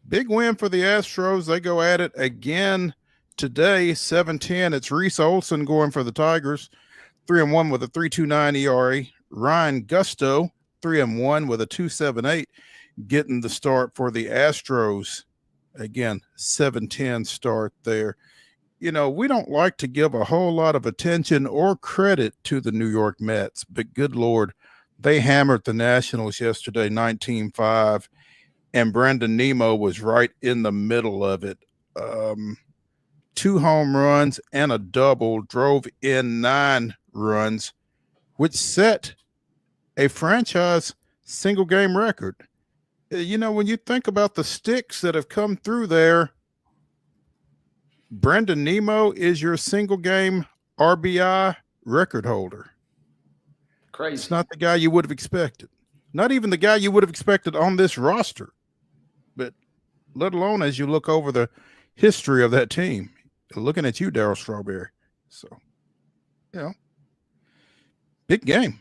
big win for the Astros. They go at it again today, 7-10. It's Reese Olson going for the Tigers, 3-1 with a 3.29 ERA. Ryan Gusto, 3-1 with a 2.78, getting the start for the Astros. Again, 7-10 start there. We don't like to give a whole lot of attention or credit to the New York Mets, but good Lord, they hammered the Nationals yesterday, 19-5, and Brandon Nimmo was right in the middle of it. 2 home runs and a double, drove in 9 runs, which set a franchise single-game record. When you think about the sticks that have come through there, Brandon Nimmo is your single-game RBI record holder. Crazy. It's not the guy you would have expected. Not even the guy you would have expected on this roster. but let alone as you look over the history of that team. Looking at you, Darryl Strawberry. So, big game.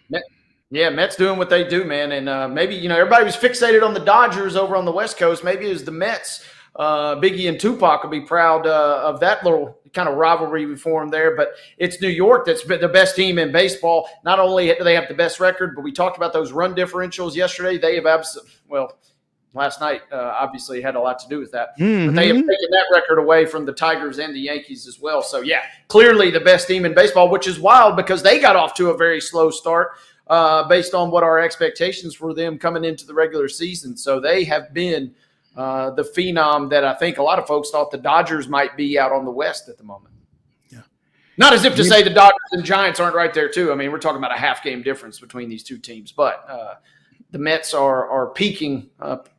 Yeah, Mets doing what they do, man. And maybe, everybody was fixated on the Dodgers over on the West Coast. Maybe it was the Mets. Biggie and Tupac will be proud of that little kind of rivalry we formed there. But it's New York that's the best team in baseball. Not only do they have the best record, but we talked about those run differentials yesterday. They have last night obviously had a lot to do with that. Mm-hmm. But they have taken that record away from the Tigers and the Yankees as well. So, yeah, clearly the best team in baseball, which is wild because they got off to a very slow start based on what our expectations for them coming into the regular season. So they have been the phenom that I think a lot of folks thought the Dodgers might be out on the West at the moment. Yeah. Not as if to say the Dodgers and Giants aren't right there too. I mean, we're talking about a half-game difference between these two teams. But the Mets are peaking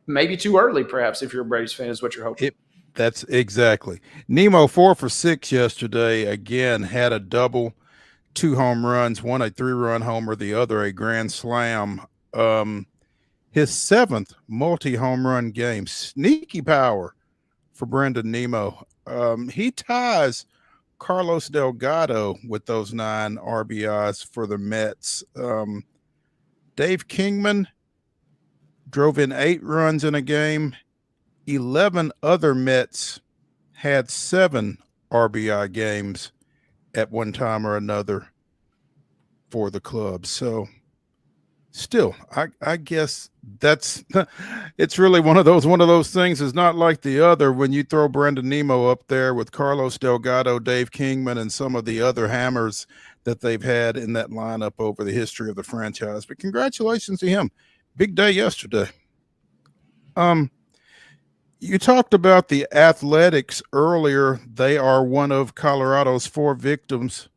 maybe too early, perhaps, if you're a Braves fan, is what you're hoping. That's exactly. Nemo 4 for 6 yesterday. Again, had a double, 2 home runs, one a 3-run homer, the other a grand slam. His 7th multi-home run game. Sneaky power for Brendan Nemo. He ties Carlos Delgado with those 9 RBIs for the Mets. Dave Kingman drove in 8 runs in a game. 11 other Mets had 7 RBI games at one time or another for the club. So still, I guess that's it's really one of those things is not like the other when you throw Brendan Nemo up there with Carlos Delgado, Dave Kingman, and some of the other hammers that they've had in that lineup over the history of the franchise. But congratulations to him. Big day yesterday. You talked about the Athletics earlier. They are one of Colorado's 4 victims.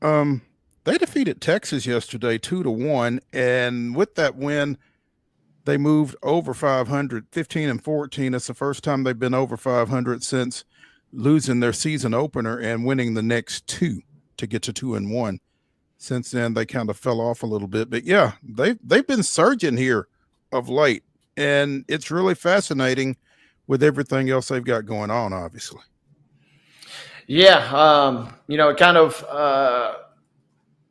They defeated Texas yesterday 2-1, and with that win, they moved over 500, 15-14. It's the first time they've been over 500 since losing their season opener and winning the next 2 to get to 2-1. Since then, they kind of fell off a little bit, but yeah, they've been surging here of late, and it's really fascinating with everything else they've got going on, obviously. Yeah, it kind of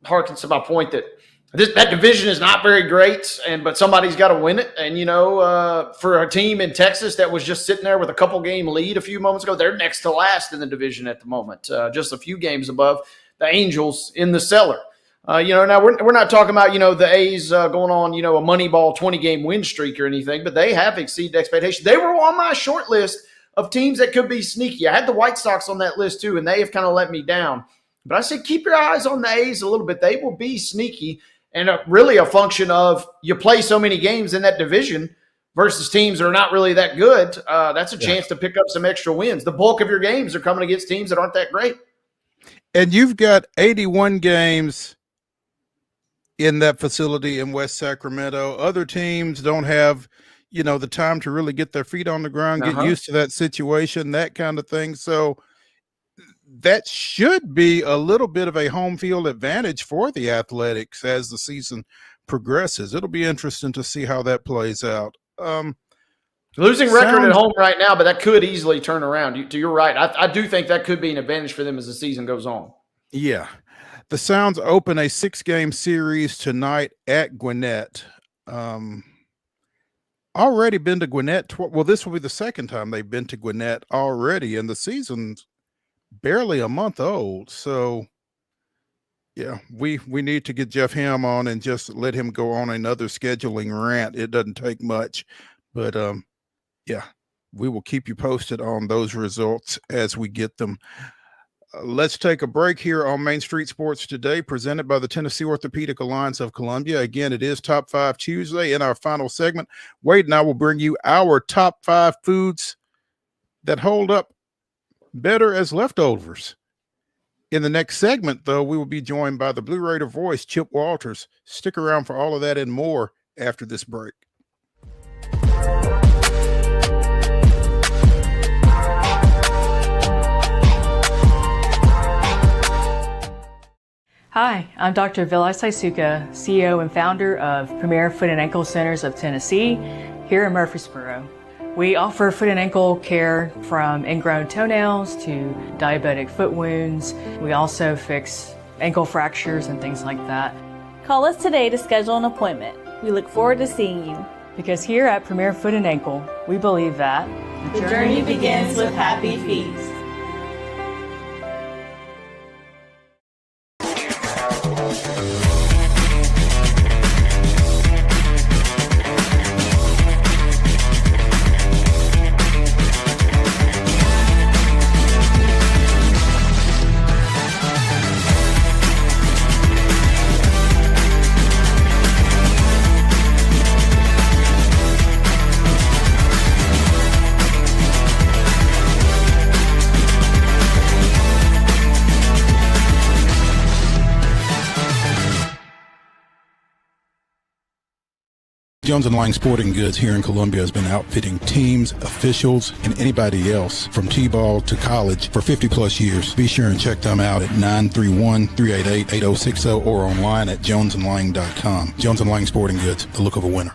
harkens to my point that that division is not very great, but somebody's got to win it. And, for a team in Texas that was just sitting there with a couple game lead a few moments ago, they're next to last in the division at the moment, just a few games above the Angels in the cellar. Now we're not talking about, the A's going on, a Moneyball 20-game win streak or anything, but they have exceeded expectations. They were on my short list of teams that could be sneaky. I had the White Sox on that list too, and they have kind of let me down. But I said keep your eyes on the A's a little bit. They will be sneaky, and really a function of you play so many games in that division versus teams that are not really that good. That's a chance to pick up some extra wins. The bulk of your games are coming against teams that aren't that great. And you've got 81 games in that facility in West Sacramento. Other teams don't have, the time to really get their feet on the ground, get used to that situation, that kind of thing. So that should be a little bit of a home field advantage for the Athletics as the season progresses. It'll be interesting to see how that plays out. Losing record at home right now, but that could easily turn around. You're right. I do think that could be an advantage for them as the season goes on. Yeah. The Sounds open a 6-game series tonight at Gwinnett. Already been to Gwinnett. This will be the second time they've been to Gwinnett already, and the season's barely a month old. So, yeah, we need to get Jeff Ham on and just let him go on another scheduling rant. It doesn't take much, but yeah, we will keep you posted on those results as we get them. Let's take a break here on Main Street Sports Today, presented by the Tennessee Orthopedic Alliance of Columbia. Again, it is Top 5 Tuesday. In our final segment, Wade and I will bring you our top 5 foods that hold up better as leftovers. In the next segment, though, we will be joined by the Blue Raider voice, Chip Walters. Stick around for all of that and more after this break. Hi, I'm Dr. Vilai Saisuka, CEO and founder of Premier Foot and Ankle Centers of Tennessee, here in Murfreesboro. We offer foot and ankle care from ingrown toenails to diabetic foot wounds. We also fix ankle fractures and things like that. Call us today to schedule an appointment. We look forward to seeing you. Because here at Premier Foot and Ankle, we believe that the journey begins with happy feet. Jones & Lang Sporting Goods here in Columbia has been outfitting teams, officials, and anybody else from T-ball to college for 50 plus years. Be sure and check them out at 931-388-8060 or online at jonesandlang.com. Jones & Lang Sporting Goods, the look of a winner.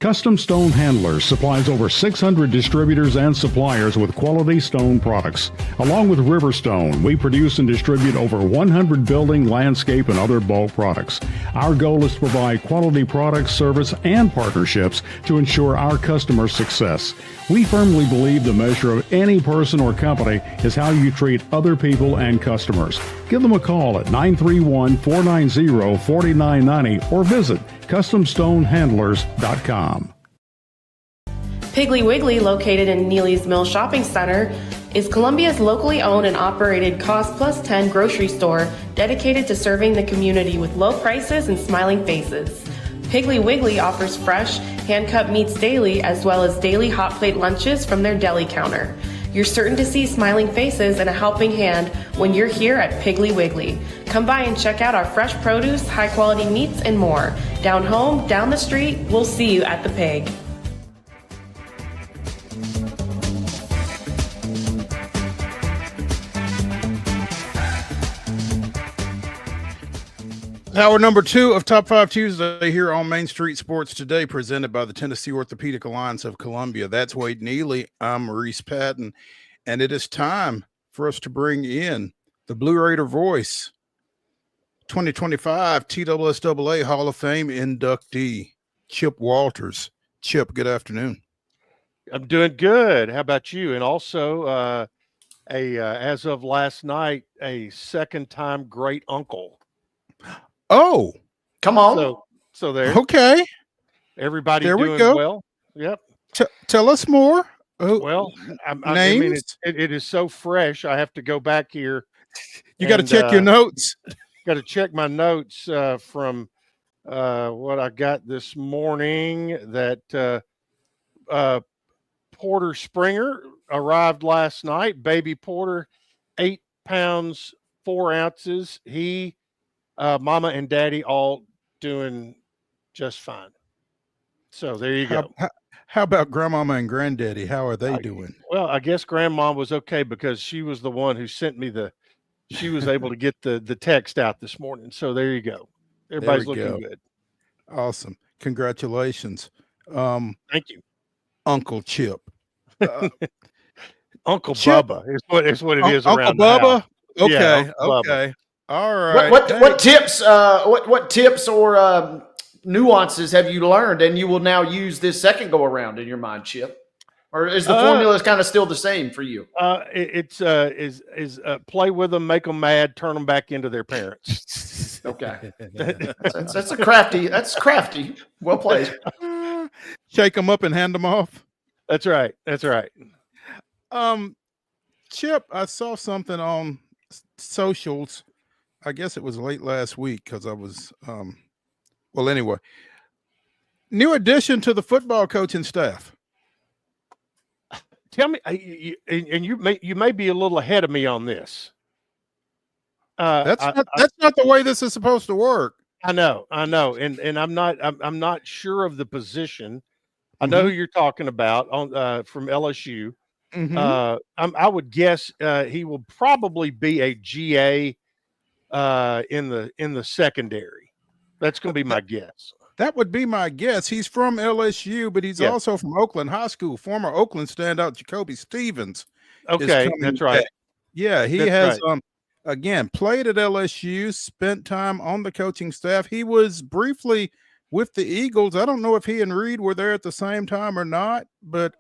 Custom Stone Handlers supplies over 600 distributors and suppliers with quality stone products. Along with Riverstone, we produce and distribute over 100 building, landscape, and other bulk products. Our goal is to provide quality products, service, and partnerships to ensure our customers' success. We firmly believe the measure of any person or company is how you treat other people and customers. Give them a call at 931-490-4990 or visit CustomStoneHandlers.com. Piggly Wiggly, located in Neely's Mill Shopping Center, is Columbia's locally owned and operated Cost Plus 10 grocery store dedicated to serving the community with low prices and smiling faces. Piggly Wiggly offers fresh, hand-cut meats daily as well as daily hot plate lunches from their deli counter. You're certain to see smiling faces and a helping hand when you're here at Piggly Wiggly. Come by and check out our fresh produce, high-quality meats, and more. Down home, down the street, we'll see you at the Pig. Hour number 2 of Top 5 Tuesday here on Main Street Sports Today, presented by the Tennessee Orthopedic Alliance of Columbia. That's Wade Neely. I'm Maurice Patton, and it is time for us to bring in the Blue Raider voice, 2025 TSSAA Hall of Fame inductee, Chip Walters. Chip, good afternoon. I'm doing good. How about you? And also, as of last night, a second-time great uncle. Oh, come on. So there. Okay. Everybody there doing we go. well. Yep. Tell us more. Well, I mean, it is so fresh. I have to go back here. You got to check your notes. Got to check my notes from what I got this morning. That Porter Springer arrived last night. Baby Porter, 8 pounds 4 ounces. He, Mama and Daddy all doing just fine. So there you go. How about Grandmama and Granddaddy? How are they doing? Well, I guess Grandma was okay because she was the one who sent me she was able to get the text out this morning. So there you go. Everybody's looking good. Awesome. Congratulations. Thank you. Uncle Chip. Uncle Chip, Bubba is what it is Uncle around Bubba? the house. Okay. Yeah, okay. All right. What tips or nuances have you learned and you will now use this second go around in your mind, Chip? Or is the formula kind of still the same for you? It's play with them, make them mad, turn them back into their parents. Okay. That's crafty. Well played. Shake them up and hand them off. That's right. Chip, I saw something on socials. I guess it was late last week because I was well, anyway, new addition to the football coaching staff. Tell me, you may be a little ahead of me on this. That's not the way this is supposed to work. I know, and I'm not sure of the position. I know who you're talking about from LSU. I would guess he will probably be a GA in the secondary. That's going to be my guess. That would be my guess. He's from LSU, but he's Yeah. also from Oakland High School. Former Oakland standout Jacoby Stevens is Okay, coming that's right. back. Yeah, he That's has right. again played at LSU, spent time on the coaching staff. He was briefly with the Eagles. I don't know if he and Reed were there at the same time or not, but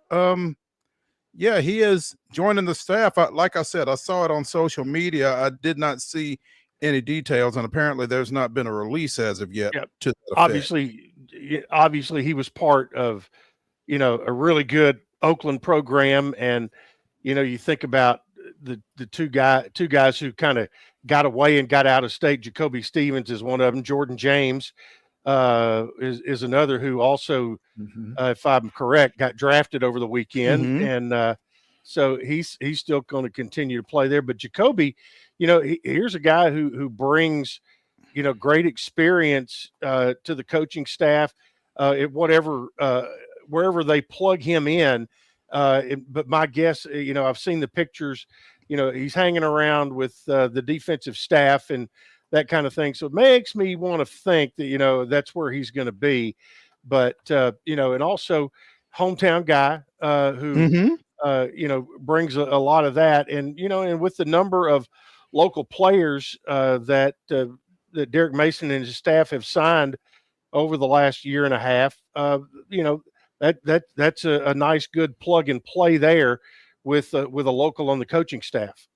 yeah, he is joining the staff. Like I said, I saw it on social media. I did not see any details, and apparently there's not been a release as of yet Yep. to that effect. Obviously he was part of, a really good Oakland program. And, you think about the two guys who kind of got away and got out of state. Jacoby Stevens is one of them. Jordan James is another who also, if I'm correct, got drafted over the weekend. And so he's still going to continue to play there. But Jacoby, here's a guy who brings, great experience to the coaching staff at wherever they plug him in. But my guess, I've seen the pictures, he's hanging around with the defensive staff and that kind of thing. So it makes me want to think that, that's where he's going to be. But, and also hometown guy who, brings a lot of that. And, and with the number of local players that Derek Mason and his staff have signed over the last year and a half, that's a nice, good plug and play there with a local on the coaching staff.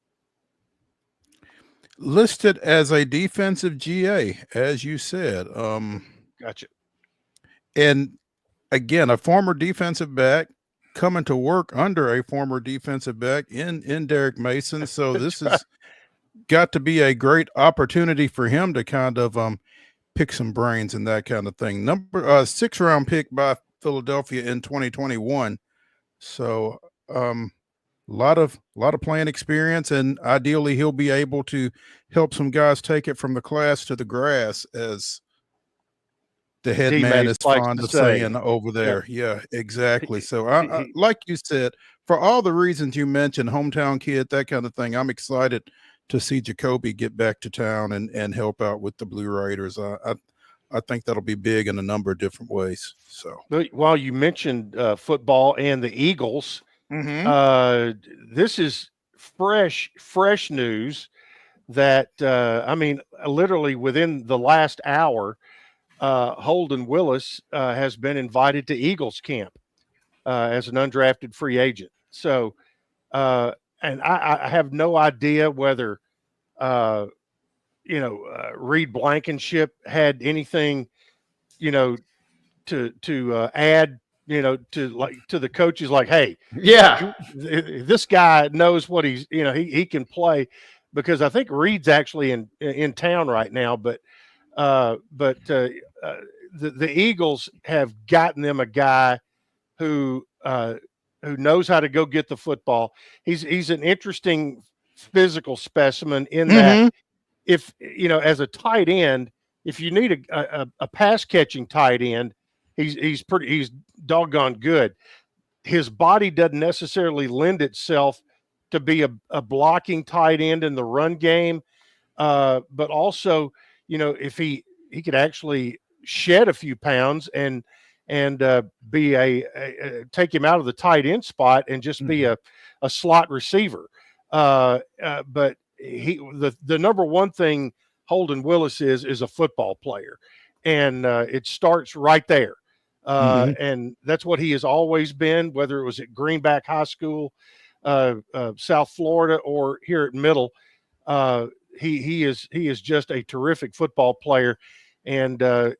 Listed as a defensive GA, as you said. Gotcha. And again, a former defensive back coming to work under a former defensive back in Derek Mason. So this has got to be a great opportunity for him to kind of pick some brains and that kind of thing. Number 6th round pick by Philadelphia in 2021. So a lot of playing experience, and ideally he'll be able to help some guys take it from the class to the grass, as the head man is fond of saying over there. Yeah, exactly. So I like you said, for all the reasons you mentioned, hometown kid, that kind of thing, I'm excited to see Jacoby get back to town and help out with the Blue Raiders. I think that'll be big in a number of different ways. So while you mentioned football and the Eagles, this is fresh news that literally within the last hour, Holden Willis has been invited to Eagles camp as an undrafted free agent. So, and I have no idea whether, Reed Blankenship had anything, to add, to the coaches, like, hey, this guy knows what he's, he can play, because I think Reed's actually in town right now, but the Eagles have gotten them a guy who knows how to go get the football. He's an interesting physical specimen in that if, as a tight end, if you need a pass catching tight end, he's doggone good. His body doesn't necessarily lend itself to be a blocking tight end in the run game. But also, if he could actually shed a few pounds and be take him out of the tight end spot and just be a slot receiver. But the number one thing Holden Willis is a football player, and it starts right there. And that's what he has always been, whether it was at Greenback High School, South Florida, or here at Middle. He is just a terrific football player, and an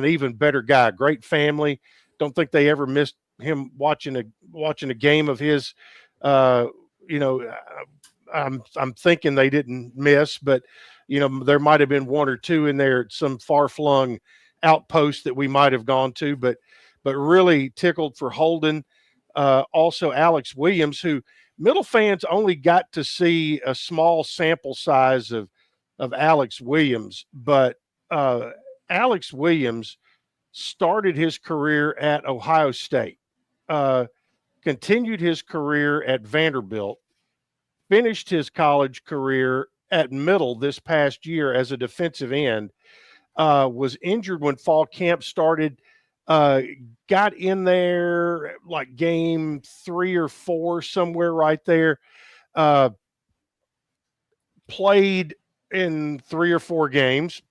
even better guy. Great family. Don't think they ever missed him watching a game of his. I'm thinking they didn't miss, but there might have been one or two in there at some far-flung outpost that we might have gone to, but really tickled for Holden. Also Alex Williams, who Middle fans only got to see a small sample size of Alex Williams, but Alex Williams started his career at Ohio State, continued his career at Vanderbilt, finished his college career at Middle this past year as a defensive end. was injured when fall camp started. Got in there like game 3 or 4, somewhere right there. Played in 3 or 4 games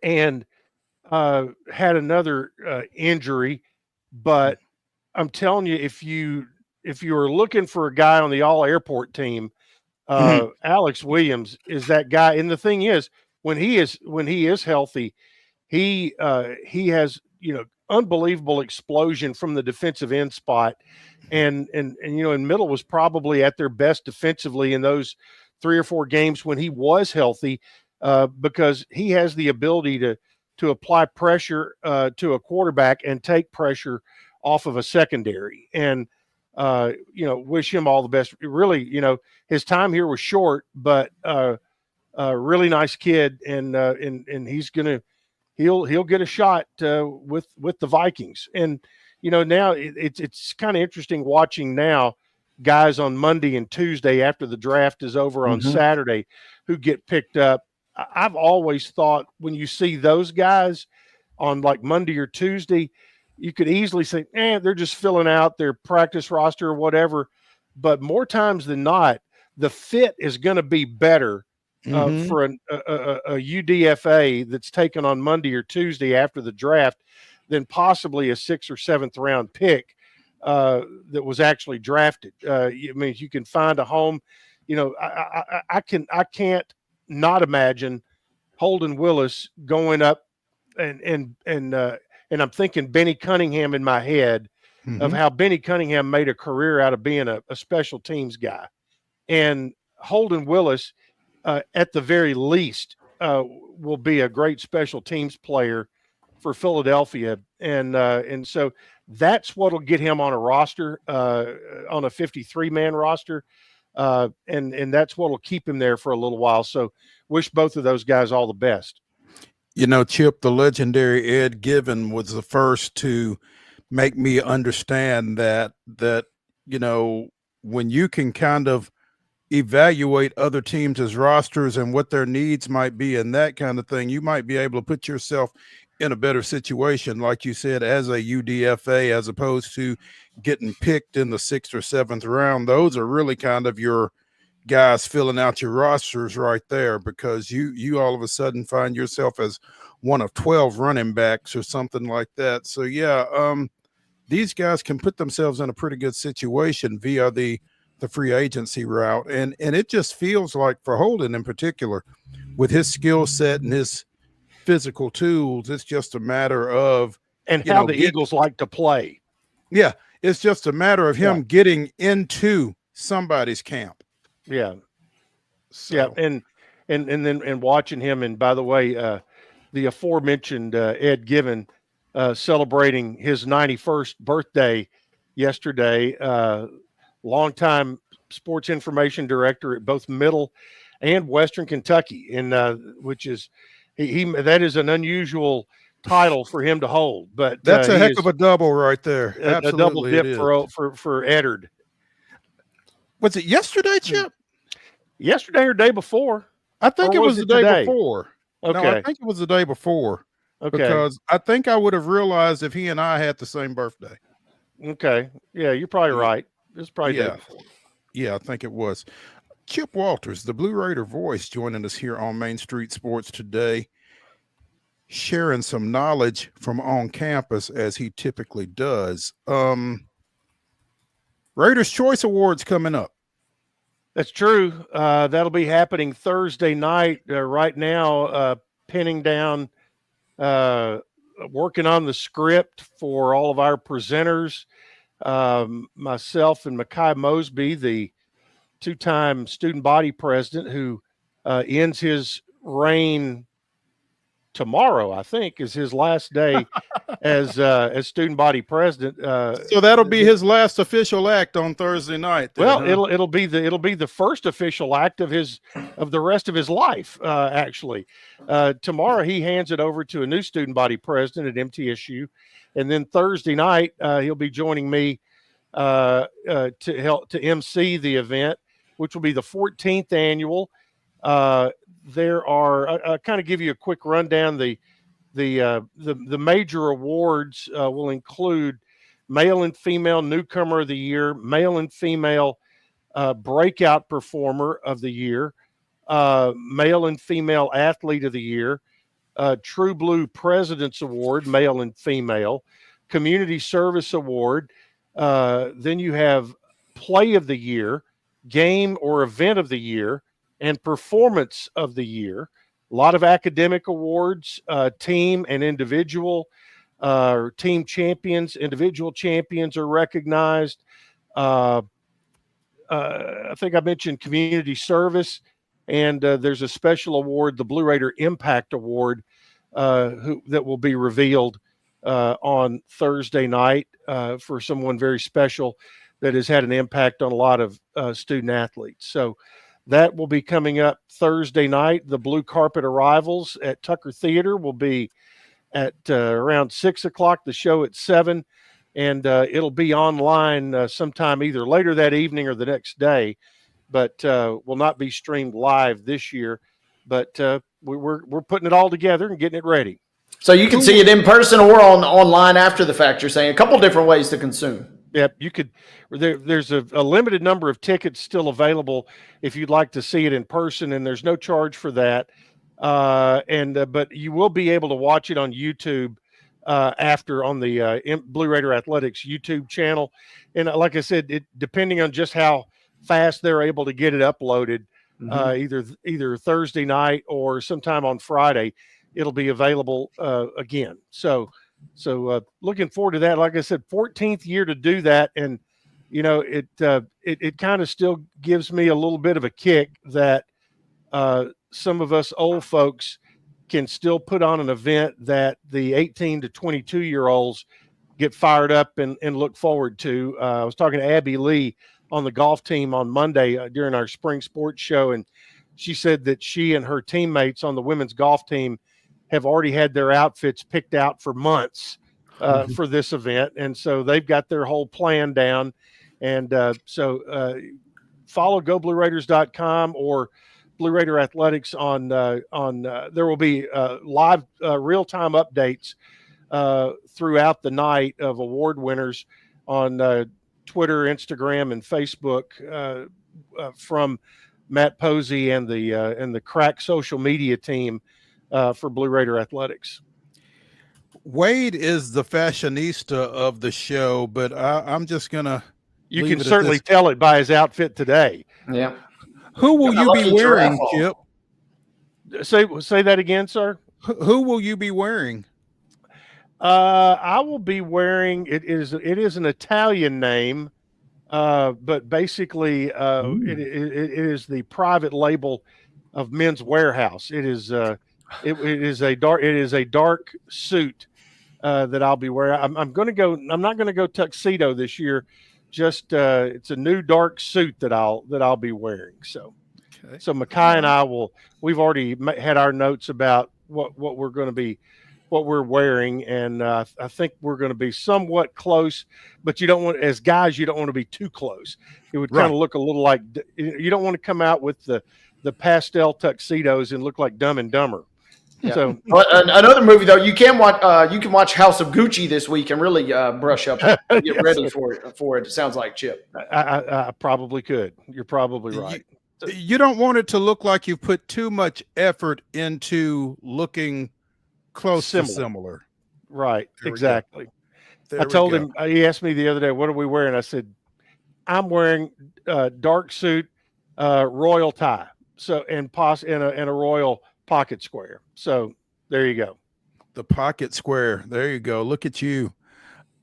and had another injury. But I'm telling you, if you are looking for a guy on the all airport team, Alex Williams is that guy. And the thing is, when he is healthy, he has, unbelievable explosion from the defensive end spot. And and Middle was probably at their best defensively in those 3 or 4 games when he was healthy, because he has the ability to apply pressure to a quarterback and take pressure off of a secondary. And wish him all the best. Really, his time here was short, but really nice kid, and he'll get a shot with the Vikings. And now it's kind of interesting watching now guys on Monday and Tuesday after the draft is over on Saturday who get picked up. I've always thought when you see those guys on like Monday or Tuesday, you could easily say, they're just filling out their practice roster or whatever. But more times than not, the fit is going to be better for a UDFA that's taken on Monday or Tuesday after the draft than possibly a 6th or 7th round pick that was actually drafted. I mean, you can find a home. I can't not imagine Holden Willis going up and I'm thinking Benny Cunningham in my head of how Benny Cunningham made a career out of being a special teams guy. And Holden Willis, at the very least, will be a great special teams player for Philadelphia. And so that's what'll get him on a roster, on a 53-man roster. And that's what'll keep him there for a little while. So wish both of those guys all the best. Chip, the legendary Ed Given was the first to make me understand that when you can kind of evaluate other teams' rosters and what their needs might be and that kind of thing, you might be able to put yourself in a better situation, like you said, as a UDFA, as opposed to getting picked in the 6th or 7th round. Those are really kind of your guys filling out your rosters right there, because you all of a sudden find yourself as one of 12 running backs or something like that. So these guys can put themselves in a pretty good situation via the free agency route. And it just feels like for Holden in particular, with his skill set and his physical tools, it's just a matter of how the Eagles like to play. Yeah, it's just a matter of him getting into somebody's camp. Yeah. So. Yeah. And then watching him. And by the way, the aforementioned Ed Given celebrating his 91st birthday yesterday, longtime sports information director at both Middle and Western Kentucky. And which is, that is an unusual title for him to hold, but that's a heck of a double right there. A double dip for Eddard. Was it yesterday, Chip? Yesterday or day before? I think it was the day before. Okay. No, I think it was the day before. Okay. Because I think I would have realized if he and I had the same birthday. Okay. Yeah, you're probably right. It's probably day before. Yeah, I think it was. Chip Walters, the Blue Raider voice, joining us here on Main Street Sports today, sharing some knowledge from on campus as he typically does. Raiders Choice Awards coming up. That's true. That'll be happening Thursday night. Right now, pinning down, working on the script for all of our presenters. Myself and Mekhi Mosby, the 2-time student body president, who ends his reign tomorrow, I think, is his last day as student body president. So that'll be his last official act on Thursday night. Then, well, it'll be the first official act of the rest of his life. Actually, tomorrow he hands it over to a new student body president at MTSU, and then Thursday night he'll be joining me to MC the event, which will be the 14th annual. There are, I'll kind of give you a quick rundown. The The major awards will include male and female newcomer of the year, male and female breakout performer of the year, male and female athlete of the year, True Blue President's Award, male and female, Community Service Award. Then you have Play of the Year, Game or Event of the Year, and Performance of the Year. A lot of academic awards, team and individual. Team champions, individual champions are recognized. I think I mentioned community service, and there's a special award, the Blue Raider Impact Award, that will be revealed on Thursday night for someone very special that has had an impact on a lot of student athletes. So that will be coming up Thursday night. The blue carpet arrivals at Tucker Theater will be at around 6 o'clock, the show at 7, and it'll be online sometime either later that evening or the next day, but will not be streamed live this year. But we're putting it all together and getting it ready. So you can see it in person or online after the fact. You're saying a couple different ways to consume. Yep, you could. There's a limited number of tickets still available if you'd like to see it in person, and there's no charge for that. But you will be able to watch it on YouTube after on the Blue Raider Athletics YouTube channel. And like I said, depending on just how fast they're able to get it uploaded, either Thursday night or sometime on Friday, it'll be available again. So looking forward to that. Like I said, 14th year to do that, and it kind of still gives me a little bit of a kick that some of us old folks can still put on an event that the 18 to 22-year-olds get fired up and look forward to. I was talking to Abby Lee on the golf team on Monday during our spring sports show, and she said that she and her teammates on the women's golf team have already had their outfits picked out for months for this event. And so they've got their whole plan down. And follow GoBlueRaiders.com or Blue Raider Athletics on there will be live real-time updates throughout the night of award winners on Twitter, Instagram, and Facebook from Matt Posey and the crack social media team for Blue Raider Athletics. Wade is the fashionista of the show, but I'm just gonna. You can certainly tell it by his outfit today. Yeah. Who will you be wearing, Chip? Say that again, sir. Who will you be wearing? I will be wearing. It is an Italian name, but basically it is the private label of Men's Warehouse. It is a dark suit that I'll be wearing. I'm not going to go tuxedo this year. Just it's a new dark suit that I'll be wearing. So, okay. So Makai and we've already had our notes about what we're wearing, and I think we're going to be somewhat close. But you don't want, as guys, you don't want to be too close. It would kind of look a little like, you don't want to come out with the pastel tuxedos and look like Dumb and Dumber. Yeah. So another movie though, you can watch House of Gucci this week and really brush up and get ready for it. It sounds like, Chip. I probably could. You're probably right. You don't want it to look like you put too much effort into looking close to similar. Right. Exactly. I told him, he asked me the other day, what are we wearing? I said, I'm wearing a dark suit, royal tie. So, and a royal pocket square. So there you go. The pocket square. There you go. Look at you.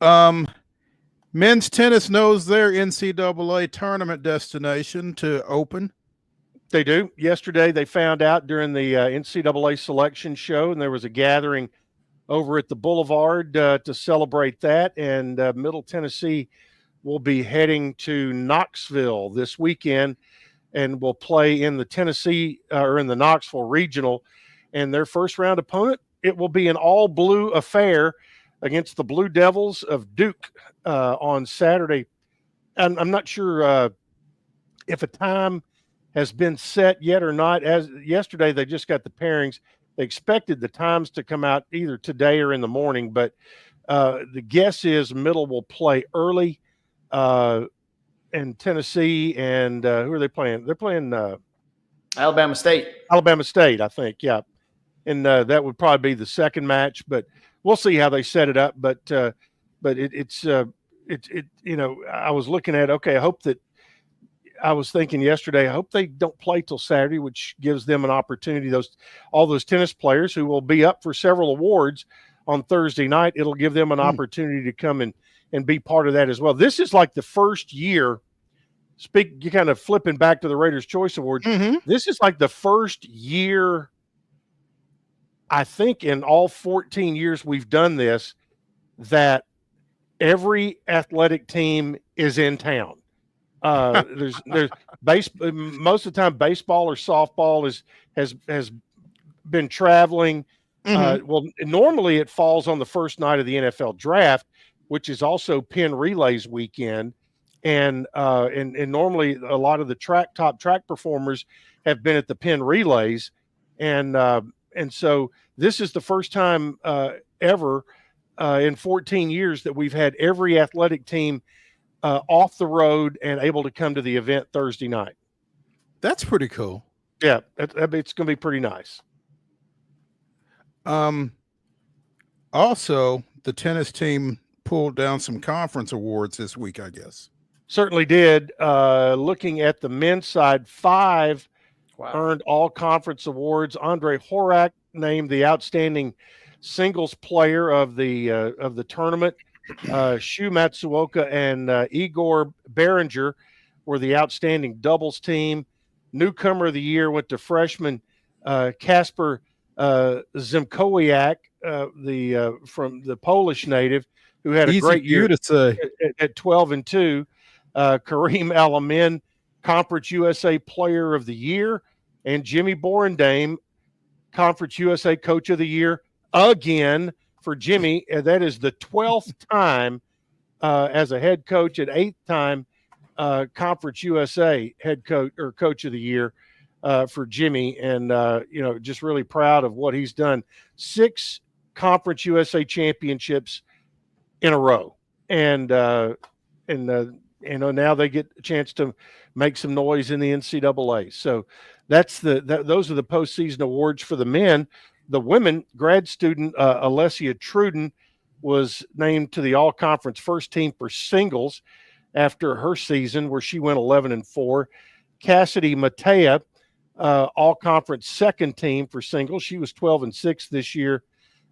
Men's tennis knows their NCAA tournament destination to open. They do. Yesterday, they found out during the NCAA selection show, and there was a gathering over at the Boulevard to celebrate that. And Middle Tennessee will be heading to Knoxville this weekend and will play in the Tennessee or in the Knoxville Regional. And their first round opponent, it will be an all blue affair against the Blue Devils of Duke on Saturday. I'm not sure if a time has been set yet or not. As yesterday, they just got the pairings. They expected the times to come out either today or in the morning, but the guess is Middle will play early in Tennessee. And who are they playing? They're playing Alabama State. Alabama State, I think. Yeah. And that would probably be the second match, but we'll see how they set it up. But it's you know, I was looking at, okay, I was thinking yesterday, I hope they don't play till Saturday, which gives them an opportunity. All those tennis players who will be up for several awards on Thursday night, it'll give them an opportunity to come and be part of that as well. This is like the first year. You kind of flipping back to the Raiders' Choice Awards. This is like the first year, I think, in all 14 years we've done this, that every athletic team is in town. There's most of the time baseball or softball has been traveling. Well, normally it falls on the first night of the NFL draft, which is also Penn Relays weekend. And normally a lot of the top track performers have been at the Penn Relays. And so this is the first time ever in 14 years that we've had every athletic team off the road and able to come to the event Thursday night. That's pretty cool. Yeah, it's going to be pretty nice. Also, the tennis team pulled down some conference awards this week, I guess. Certainly did. Looking at the men's side, 5 earned all conference awards. Andre Horak named the outstanding singles player of the tournament. Shu Matsuoka and Igor Behringer were the outstanding doubles team. Newcomer of the year went to freshman Kasper Zimkowiak, from the Polish native, who had a great year at 12-2. Kareem Alamin, Conference USA Player of the Year, and Jimmy Borendame, Conference USA Coach of the Year again for Jimmy. And that is the 12th time as a head coach, and 8th time Conference USA head coach or Coach of the Year for Jimmy. And just really proud of what he's done. 6 Conference USA championships in a row, and now they get a chance to make some noise in the NCAA. So those are the postseason awards for the men. The women, grad student Alessia Truden was named to the all-conference first team for singles after her season where she went 11-4. Cassidy Matea, all-conference second team for singles. She was 12-6 this year.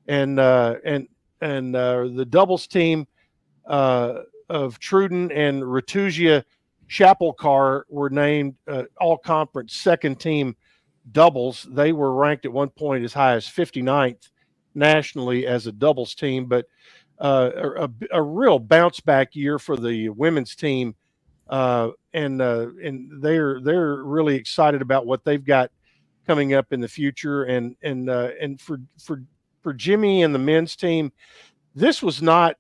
And the doubles team of Truden and Ratugia Chapelcar were named all-conference second team doubles. They were ranked at one point as high as 59th nationally as a doubles team, but a real bounce back year for the women's team, and they're really excited about what they've got coming up in the future. And for Jimmy and the men's team, this was not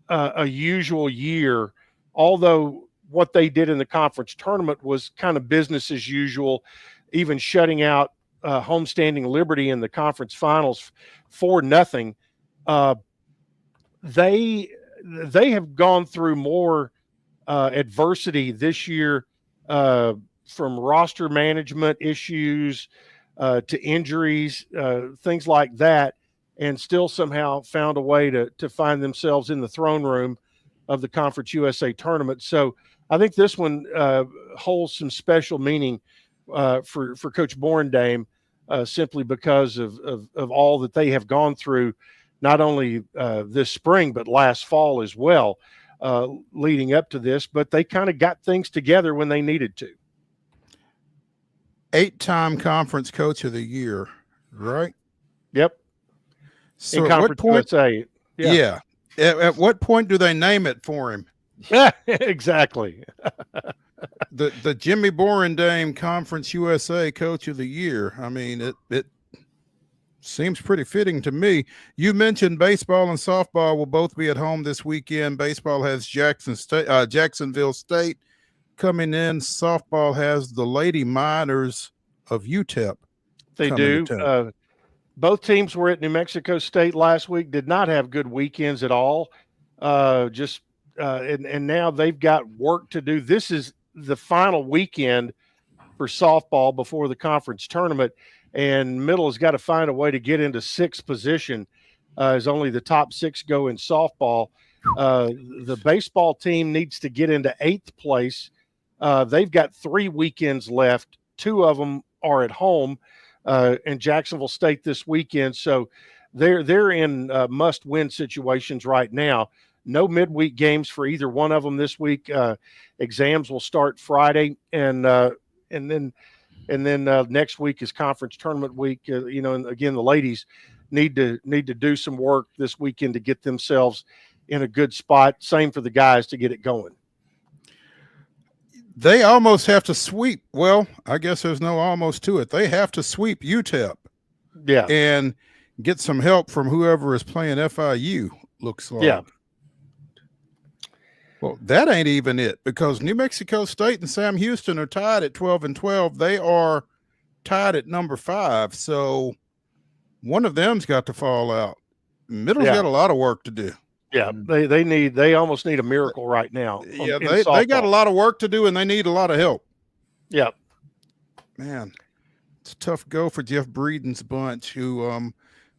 a usual year, although what they did in the conference tournament was kind of business as usual, even shutting out homestanding Liberty in the conference finals 4-0. They have gone through more adversity this year, from roster management issues to injuries, things like that, and still somehow found a way to find themselves in the throne room of the Conference USA tournament. So I think this one holds some special meaning for Coach Borendame, simply because of all that they have gone through, not only this spring, but last fall as well, leading up to this. But they kind of got things together when they needed to. 8-time Conference Coach of the Year, right? Yep. So in at what point? USA, yeah. At what point do they name it for him? Exactly. The Jimmy Borendame Conference USA Coach of the Year. I mean, it seems pretty fitting to me. You mentioned baseball and softball will both be at home this weekend. Baseball has Jacksonville State coming in. Softball has the Lady Miners of UTEP. They do. Both teams were at New Mexico State last week, did not have good weekends at all. And now they've got work to do. This is the final weekend for softball before the conference tournament, and Middle has got to find a way to get into sixth position, as only the top 6 go in softball. The baseball team needs to get into 8th place. They've got 3 weekends left. 2 of them are at home in Jacksonville State this weekend, so they're in must-win situations right now. No midweek games for either one of them this week. Exams will start Friday, and then next week is conference tournament week. And again, the ladies need to do some work this weekend to get themselves in a good spot. Same for the guys to get it going. They almost have to sweep. Well, I guess there's no almost to it. They have to sweep UTEP. Yeah. And get some help from whoever is playing FIU, looks like. Yeah. Well, that ain't even it, because New Mexico State and Sam Houston are tied at 12-12. They are tied at number 5. So one of them's got to fall out. Middle's got a lot of work to do. Yeah, they almost need a miracle right now. Yeah, they got a lot of work to do, and they need a lot of help. Yeah. Man, it's a tough go for Jeff Breeden's bunch, who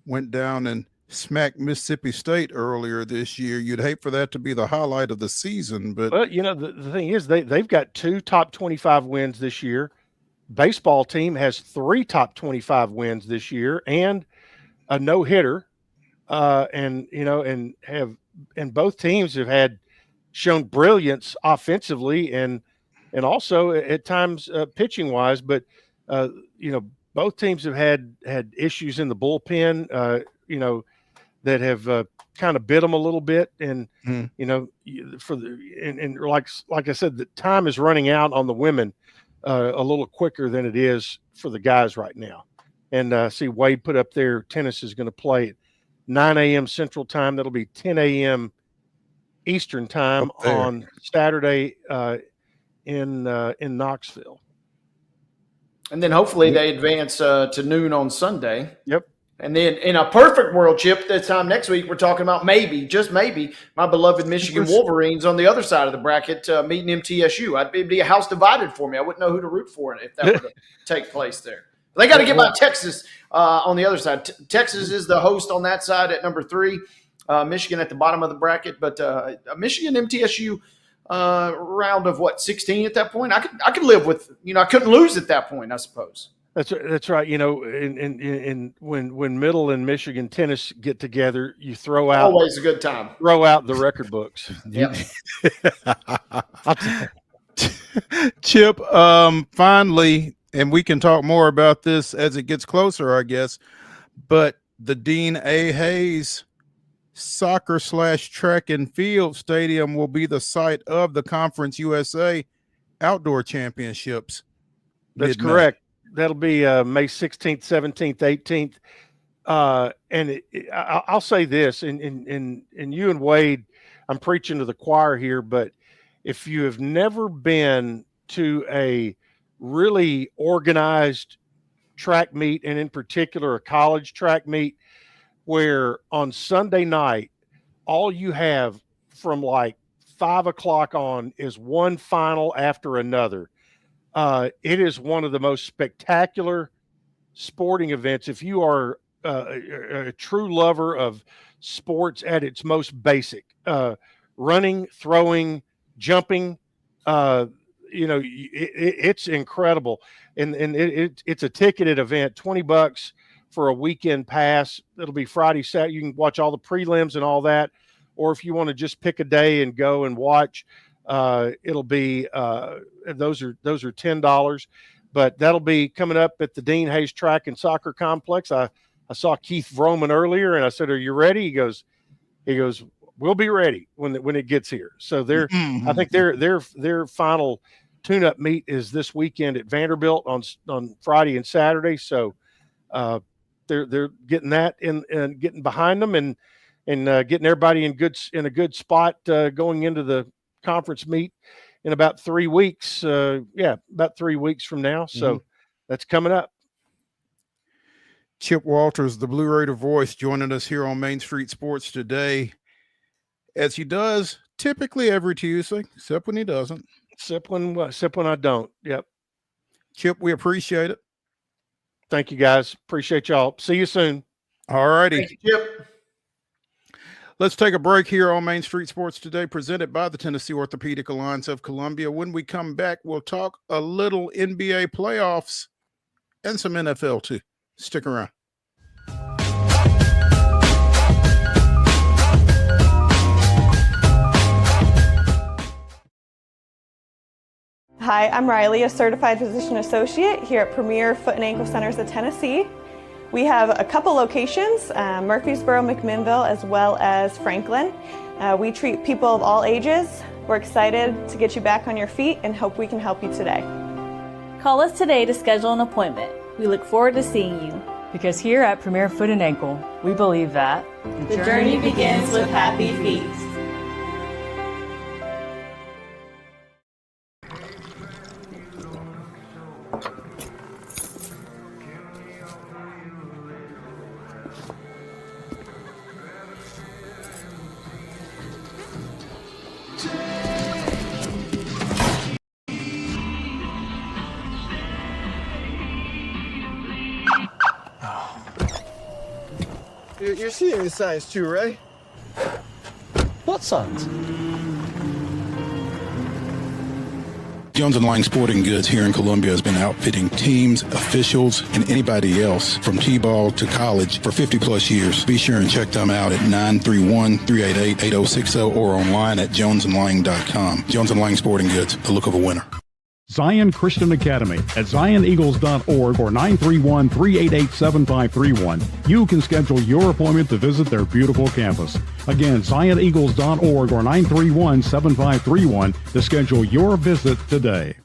went down and smacked Mississippi State earlier this year. You'd hate for that to be the highlight of the season, but the thing is, they've got 2 top 25 wins this year. Baseball team has 3 top 25 wins this year and a no-hitter. And both teams have shown brilliance offensively and also at times pitching wise, but both teams have had issues in the bullpen, that have kind of bit them a little bit. And, like I said, the time is running out on the women a little quicker than it is for the guys right now. And see Wade put up there, tennis is going to play at 9 a.m. Central Time. That'll be 10 a.m. Eastern Time on Saturday in Knoxville. And then hopefully they advance to noon on Sunday. Yep. And then in a perfect world, Chip, this time next week, we're talking about maybe, just maybe, my beloved Michigan Wolverines on the other side of the bracket meeting MTSU. It'd be a house divided for me. I wouldn't know who to root for if that were to take place there. They got to get by Texas on the other side. Texas is the host on that side at number 3. Michigan at the bottom of the bracket, but Michigan MTSU round of 16 at that point. I could live with. I couldn't lose at that point, I suppose. That's right. In when Middle and Michigan tennis get together, you throw out always a good time. Throw out the record books. Yep. Chip, finally. And we can talk more about this as it gets closer, I guess. But the Dean A. Hayes soccer/track and field stadium will be the site of the Conference USA Outdoor Championships. That's correct. That'll be May 16th, 17th, 18th. And I'll say this, and you and Wade, I'm preaching to the choir here, but if you have never been to a really organized track meet, and in particular a college track meet, where on Sunday night all you have from like 5 o'clock on is one final after another, it is one of the most spectacular sporting events. If you are a true lover of sports at its most basic, running, throwing, jumping, it's incredible. And it's a ticketed event, $20 for a weekend pass. It'll be Friday, Saturday. You can watch all the prelims and all that. Or if you want to just pick a day and go and watch, it'll be those are $10. But that'll be coming up at the Dean Hayes Track and Soccer Complex. I saw Keith Vroman earlier, and I said, "Are you ready?" He goes, "We'll be ready when it gets here." So I think their final tune-up meet is this weekend at Vanderbilt on Friday and Saturday. So they're getting that in and getting behind them and getting everybody in a good spot going into the conference meet in about 3 weeks. About 3 weeks from now. So that's coming up. Chip Walters, the Blue Raider voice, joining us here on Main Street Sports today, as he does typically every Tuesday, except when he doesn't. Except when I don't. Yep. Chip, we appreciate it. Thank you, guys. Appreciate y'all. See you soon. All righty. Thank you, Chip. Let's take a break here on Main Street Sports today, presented by the Tennessee Orthopedic Alliance of Columbia. When we come back, we'll talk a little NBA playoffs and some NFL too. Stick around. Hi, I'm Riley, a certified physician associate here at Premier Foot and Ankle Centers of Tennessee. We have a couple locations, Murfreesboro, McMinnville, as well as Franklin. We treat people of all ages. We're excited to get you back on your feet and hope we can help you today. Call us today to schedule an appointment. We look forward to seeing you. Because here at Premier Foot and Ankle, we believe that the journey begins with happy feet. You're seeing the signs too, right? What signs? Jones & Lang Sporting Goods here in Columbia has been outfitting teams, officials, and anybody else from T-ball to college for 50 plus years. Be sure and check them out at 931-388-8060 or online at jonesandlang.com. Jones & Lang Sporting Goods, the look of a winner. Zion Christian Academy at zioneagles.org or 931-388-7531. You can schedule your appointment to visit their beautiful campus. Again, zioneagles.org or 931-7531 to schedule your visit today.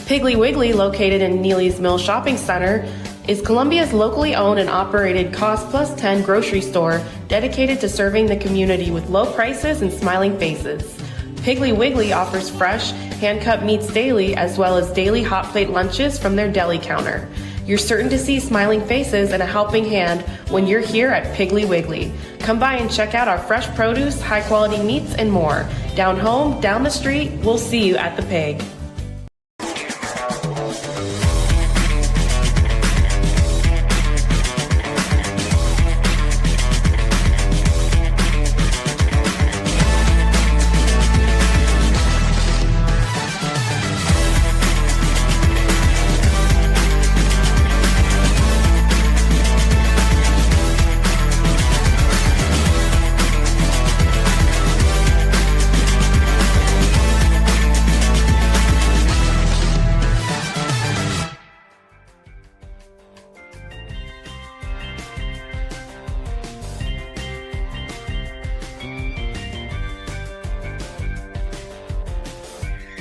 Piggly Wiggly, located in Neely's Mill Shopping Center, is Columbia's locally owned and operated Cost Plus 10 grocery store dedicated to serving the community with low prices and smiling faces. Piggly Wiggly offers fresh, hand-cut meats daily, as well as daily hot plate lunches from their deli counter. You're certain to see smiling faces and a helping hand when you're here at Piggly Wiggly. Come by and check out our fresh produce, high-quality meats, and more. Down home, down the street, we'll see you at the Pig.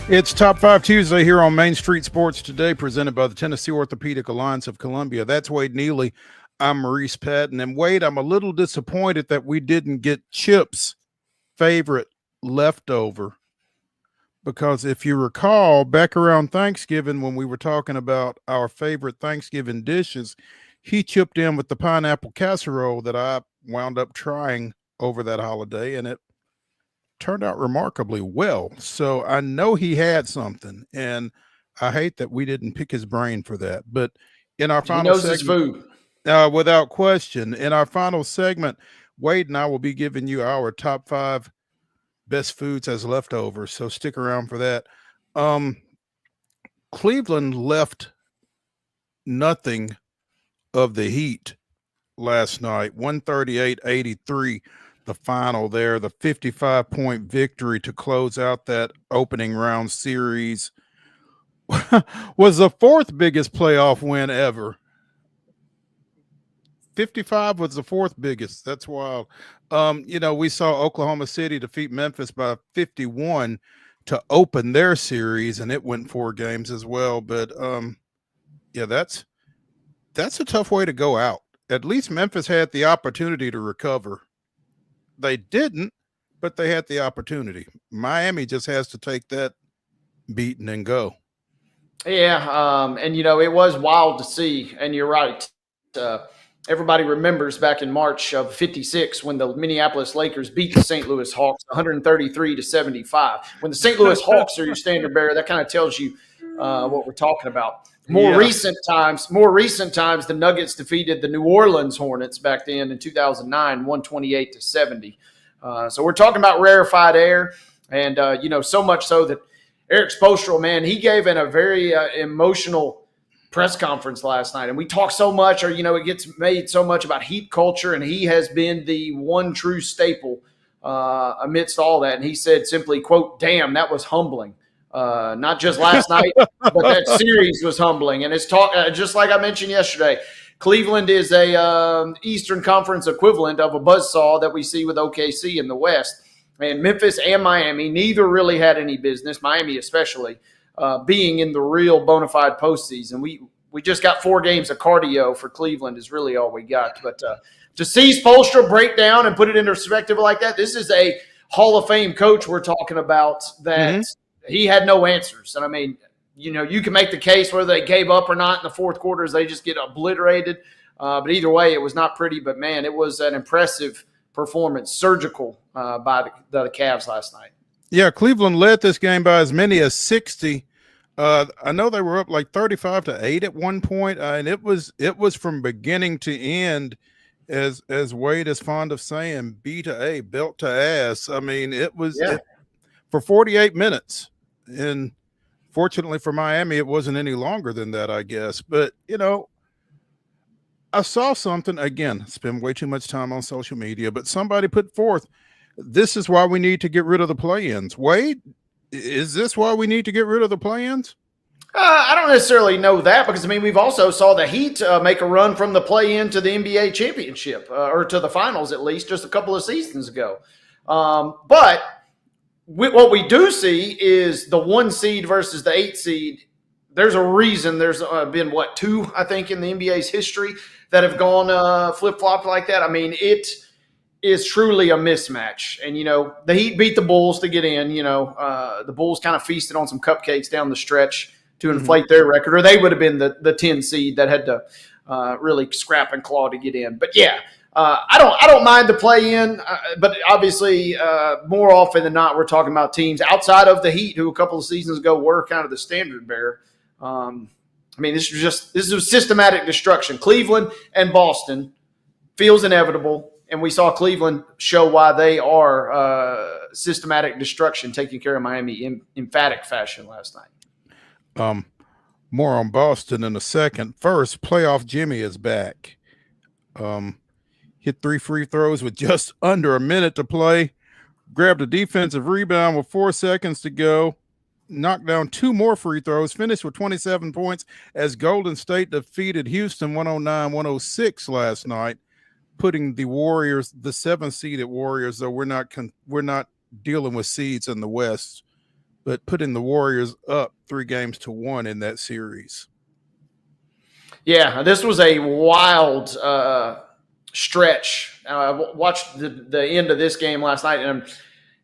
It's Top 5 Tuesday here on Main Street Sports today, presented by the Tennessee Orthopedic Alliance of Columbia. That's Wade Neely. I'm Maurice Patton. And Wade, I'm a little disappointed that we didn't get Chip's favorite leftover, because if you recall, back around Thanksgiving when we were talking about our favorite Thanksgiving dishes, he chipped in with the pineapple casserole that I wound up trying over that holiday, and it turned out remarkably well. So I know he had something, and I hate that we didn't pick his brain for that. But in our final segment, his food. Without question, in our final segment, Wade and I will be giving you our top 5 best foods as leftovers. So stick around for that. Cleveland left nothing of the heat last night, 138-83. The final there, the 55-point victory to close out that opening round series was the 4th biggest playoff win ever. 55 was the 4th biggest. That's wild. We saw Oklahoma City defeat Memphis by 51 to open their series, and it went 4 games as well. But that's a tough way to go out. At least Memphis had the opportunity to recover. They didn't, but they had the opportunity. Miami just has to take that beating and go. Yeah, and it was wild to see, and you're right. Everybody remembers back in March of '56 when the Minneapolis Lakers beat the St. Louis Hawks 133-75. When the St. Louis Hawks are your standard bearer, that kind of tells you what we're talking about. More recent times, the Nuggets defeated the New Orleans Hornets back then in 2009, 128-70. So we're talking about rarefied air, and so much so that Eric Spoelstra, man, he gave in a very emotional press conference last night, and we talk so much, it gets made so much about Heat culture, and he has been the one true staple amidst all that. And he said simply, quote, "Damn, that was humbling." Not just last night, but that series was humbling. And it's just like I mentioned yesterday, Cleveland is a Eastern Conference equivalent of a buzzsaw that we see with OKC in the West. And Memphis and Miami, neither really had any business, Miami especially, being in the real bona fide postseason. We just got 4 games of cardio for Cleveland is really all we got. But to see Spoelstra break down and put it into perspective like that, this is a Hall of Fame coach we're talking about that he had no answers. And I mean, you can make the case whether they gave up or not in the fourth quarters. They just get obliterated. But either way, it was not pretty. But, man, it was an impressive performance, surgical by the Cavs last night. Yeah, Cleveland led this game by as many as 60. I know they were up like 35-8 at one point, and it was from beginning to end, as Wade is fond of saying, B to A, belt to ass. I mean, it was for 48 minutes, and fortunately for Miami, it wasn't any longer than that, I guess. But I saw something again. Spend way too much time on social media, but somebody put forth, this is why we need to get rid of the play-ins. Wade, is this why we need to get rid of the play-ins? I don't necessarily know that because, we've also saw the Heat make a run from the play-in to the NBA championship or to the finals at least just a couple of seasons ago. But what we do see is the 1 seed versus the 8 seed. There's a reason there's been, 2, I think, in the NBA's history that have gone flip-flop like that. It is truly a mismatch. And, the Heat beat the Bulls to get in. The Bulls kind of feasted on some cupcakes down the stretch to inflate their record, or they would have been the 10 seed that had to really scrap and claw to get in. But, I don't mind the play-in, but obviously more often than not we're talking about teams outside of the Heat who a couple of seasons ago were kind of the standard bearer. This was systematic destruction. Cleveland and Boston feels inevitable. And we saw Cleveland show why they are systematic destruction, taking care of Miami in emphatic fashion last night. More on Boston in a second. First, playoff Jimmy is back. Hit 3 free throws with just under a minute to play. Grabbed a defensive rebound with 4 seconds to go. Knocked down 2 more free throws. Finished with 27 points as Golden State defeated Houston 109-106 last night, putting the Warriors, the 7th-seeded Warriors, though we're not dealing with seeds in the West, but putting the Warriors up 3-1 in that series. Yeah, this was a wild stretch. I watched the end of this game last night, and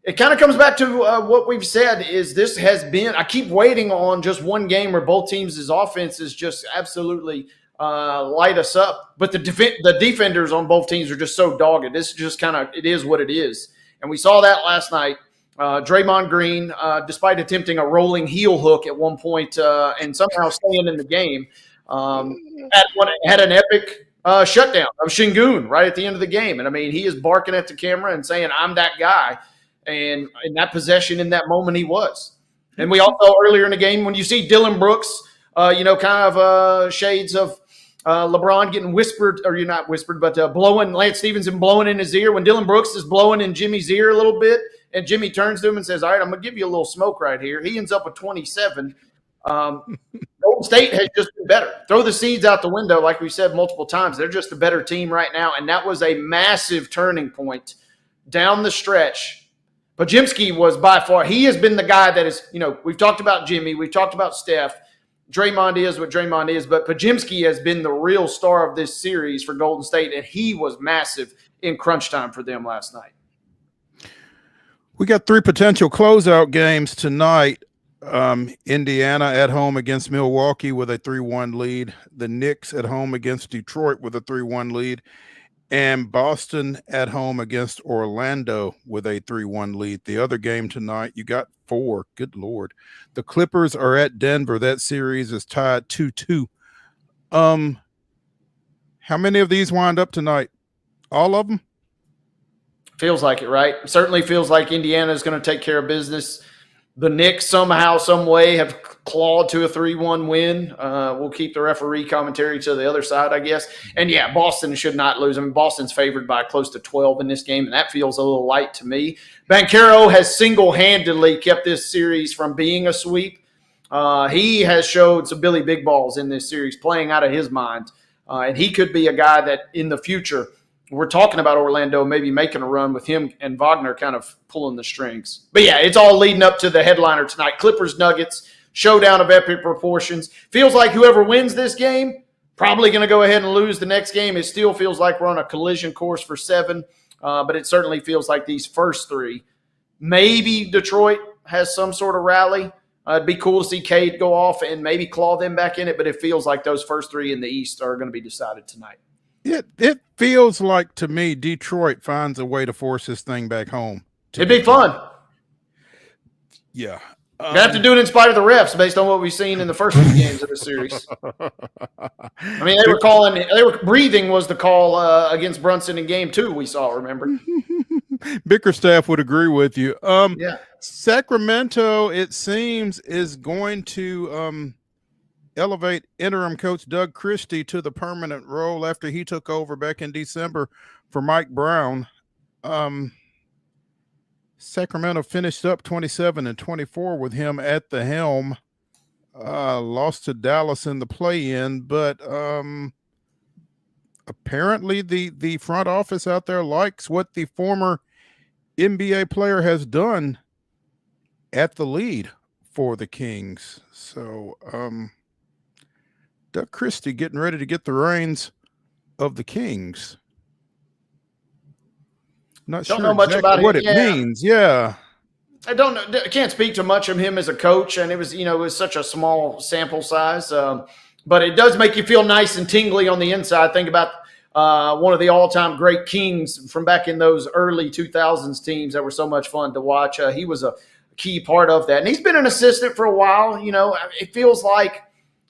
it kind of comes back to what we've said is this has been – I keep waiting on just one game where both teams' offenses just absolutely – light us up, but the defenders on both teams are just so dogged. This is just it is what it is, and we saw that last night. Draymond Green, despite attempting a rolling heel hook at one point and somehow staying in the game, had an epic shutdown of Şengün right at the end of the game, and he is barking at the camera and saying, "I'm that guy," and in that possession, in that moment, he was. And we also earlier in the game when you see Dylan Brooks, shades of LeBron getting whispered, or you're not whispered, but blowing Lance Stevenson blowing in his ear. When Dylan Brooks is blowing in Jimmy's ear a little bit, and Jimmy turns to him and says, "All right, I'm going to give you a little smoke right here." He ends up with 27. Golden State has just been better. Throw the seeds out the window, like we said multiple times. They're just a better team right now, and that was a massive turning point down the stretch. Bluesky was by far – he has been the guy that is – we've talked about Jimmy. We've talked about Steph. Draymond is what Draymond is, but Bluesky has been the real star of this series for Golden State, and he was massive in crunch time for them last night. We got 3 potential closeout games tonight. Indiana at home against Milwaukee with a 3-1 lead. The Knicks at home against Detroit with a 3-1 lead. And Boston at home against Orlando with a 3-1 lead. The other game tonight, you got 4. Good Lord. The Clippers are at Denver. That series is tied 2-2. How many of these wind up tonight? All of them? Feels like it, right? Certainly feels like Indiana is going to take care of business. The Knicks somehow, some way have clawed to a 3-1 win. We'll keep the referee commentary to the other side, I guess. And, yeah, Boston should not lose. I mean, Boston's favored by close to 12 in this game, and that feels a little light to me. Banchero has single-handedly kept this series from being a sweep. He has showed some Billy Big Balls in this series, playing out of his mind. And he could be a guy that in the future – we're talking about Orlando maybe making a run with him and Wagner kind of pulling the strings. But, yeah, it's all leading up to the headliner tonight. Clippers-Nuggets, showdown of epic proportions. Feels like whoever wins this game probably going to go ahead and lose the next game. It still feels like we're on a collision course for 7, but it certainly feels like these first 3. Maybe Detroit has some sort of rally. It'd be cool to see Cade go off and maybe claw them back in it, but it feels like those first 3 in the East are going to be decided tonight. It feels like to me Detroit finds a way to force this thing back home. It'd be fun. Yeah. You have to do it in spite of the refs based on what we've seen in the first 2 games of the series. I mean, they were breathing was the call against Brunson in game 2 we saw, remember? Bickerstaff would agree with you. Yeah. Sacramento, it seems, is going to elevate interim coach Doug Christie to the permanent role after he took over back in December for Mike Brown. Sacramento finished up 27-24 with him at the helm. Lost to Dallas in the play-in, but apparently the front office out there likes what the former NBA player has done at the lead for the Kings. So, Doug Christie getting ready to get the reins of the Kings. Not don't sure know much exactly about what it means. Yeah. I don't know. I can't speak to much of him as a coach, and it was such a small sample size. But it does make you feel nice and tingly on the inside. Think about one of the all-time great Kings from back in those early 2000s teams that were so much fun to watch. He was a key part of that, and he's been an assistant for a while. It feels like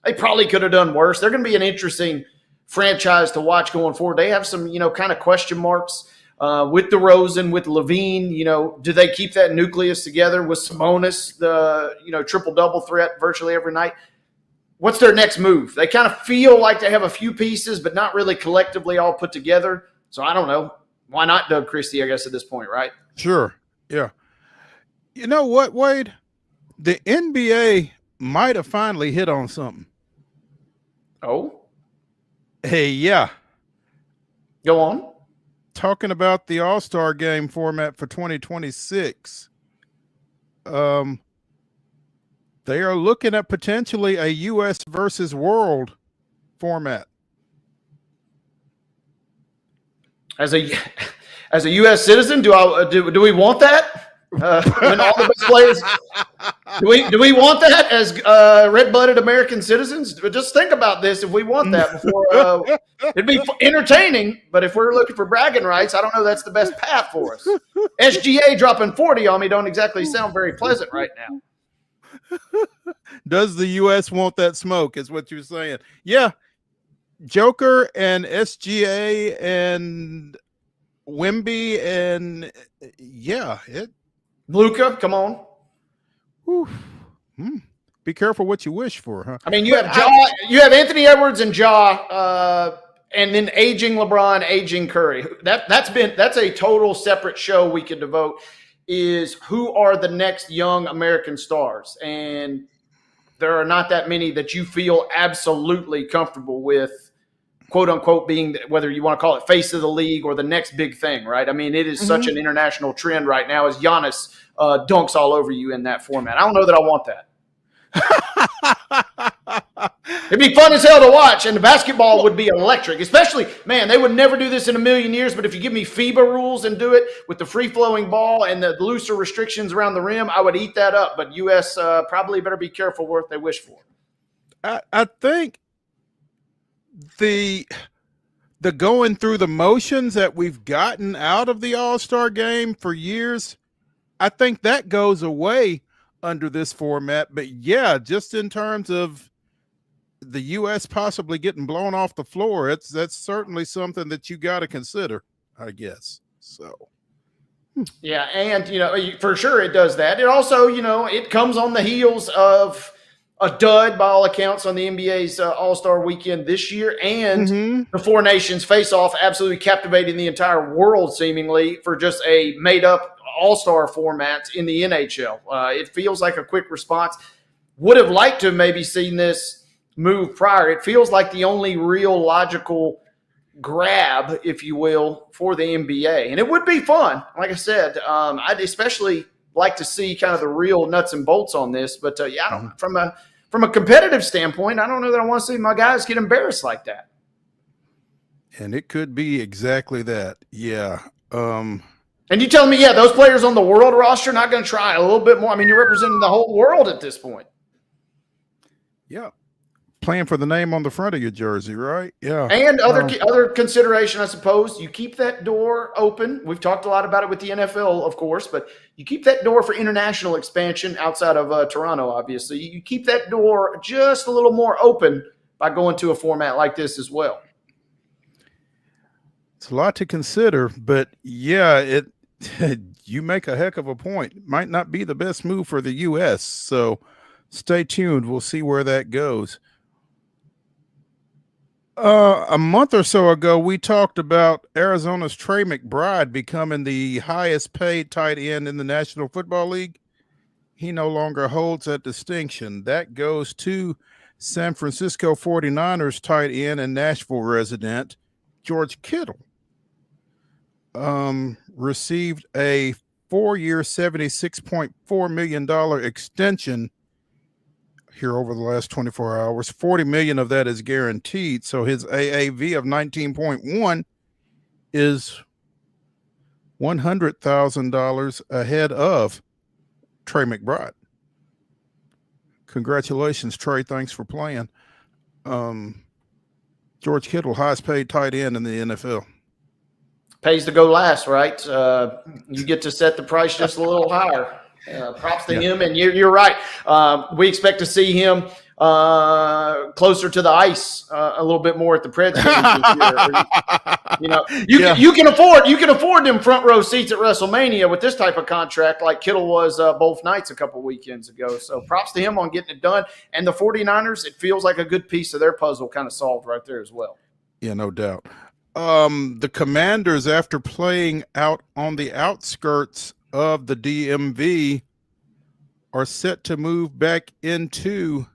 they probably could have done worse. They're going to be an interesting franchise to watch going forward. They have some, kind of question marks with DeRozan, with Levine. Do they keep that nucleus together with Sabonis, the, triple-double threat virtually every night? What's their next move? They kind of feel like they have a few pieces, but not really collectively all put together. So I don't know. Why not Doug Christie, I guess, at this point, right? Sure. Yeah. You know what, Wade? The NBA might have finally hit on something. Oh? Hey, yeah. Go on. Talking about the All-Star game format for 2026. They are looking at potentially a U.S. versus world format. As a U.S. citizen, do we want that? When all the best players, do we want that as red-blooded American citizens? Just think about this. If we want that before, it'd be entertaining. But if we're looking for bragging rights, I don't know that's the best path for us. SGA dropping 40 on me don't exactly sound very pleasant right now. Does the U.S. want that smoke is what you're saying. Yeah. Joker and SGA and Wemby and Luka, come on. Be careful what you wish for, huh? I mean, you have Anthony Edwards and Ja, and then aging LeBron, aging Curry. That's a total separate show we could devote. Is who are the next young American stars? And there are not that many that you feel absolutely comfortable with, quote unquote, being, whether you want to call it face of the league or the next big thing, right? I mean, it is such an international trend right now as Giannis dunks all over you in that format. I don't know that I want that. It'd be fun as hell to watch, and the basketball would be electric. Especially, man, they would never do this in a million years, but if you give me FIBA rules and do it with the free-flowing ball and the looser restrictions around the rim, I would eat that up. But U.S. Probably better be careful what they wish for. I think the going through the motions that we've gotten out of the All-Star game for years, I think that goes away under this format. But yeah, just in terms of the U.S. possibly getting blown off the floor, that's certainly something that you got to consider, I guess. So, yeah, and for sure it does that. It also, it comes on the heels of a dud by all accounts on the NBA's All-Star weekend this year, and the Four Nations face-off absolutely captivating the entire world seemingly for just a made-up All-Star format in the NHL. It feels like a quick response. Would have liked to have maybe seen this move prior. It feels like the only real logical grab, if you will, for the NBA. And it would be fun. Like I said, I'd especially like to see kind of the real nuts and bolts on this. But I don't, from a competitive standpoint, I don't know that I want to see my guys get embarrassed like that. And it could be exactly that. Yeah. And you telling me, those players on the world roster are not going to try a little bit more? I mean, you're representing the whole world at this point. Yeah. Playing for the name on the front of your jersey, right? Yeah. And other consideration, I suppose, you keep that door open. We've talked a lot about it with the NFL, of course, but you keep that door for international expansion outside of Toronto, obviously. You keep that door just a little more open by going to a format like this as well. It's a lot to consider, but yeah, you make a heck of a point. It might not be the best move for the U.S., so stay tuned. We'll see where that goes. A month or so ago, we talked about Arizona's Trey McBride becoming the highest paid tight end in the National Football League. He no longer holds that distinction. That goes to San Francisco 49ers tight end and Nashville resident George Kittle. Received a 4-year, $76.4 million extension here over the last 24 hours. 40 million of that is guaranteed. So his AAV of 19.1 is $100,000 ahead of Trey McBride. Congratulations, Trey. Thanks for playing. George Kittle, highest paid tight end in the NFL. Pays to go last, right? You get to set the price just a little higher. Props to him, and you're right. We expect to see him closer to the ice a little bit more at the Preds this year. You can afford them front row seats at WrestleMania with this type of contract, like Kittle was both nights a couple weekends ago. So props to him on getting it done. And the 49ers, it feels like a good piece of their puzzle kind of solved right there as well. Yeah, no doubt. The Commanders, after playing out on the outskirts of the DMV, are set to move back into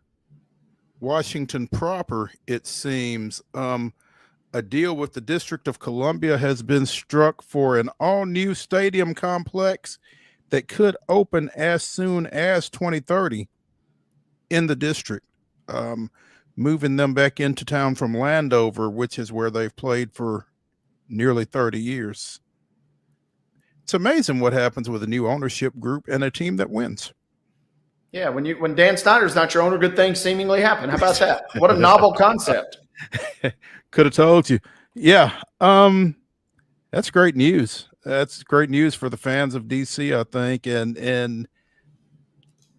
Washington proper, it seems. A deal with the District of Columbia has been struck for an all-new stadium complex that could open as soon as 2030 in the district, moving them back into town from Landover, which is where they've played for nearly 30 years. It's amazing what happens with a new ownership group and a team that wins. Yeah, when Dan Snyder's not your owner, good things seemingly happen. How about that? What a novel concept. Could have told you. Yeah, that's great news. That's great news for the fans of DC, I think. And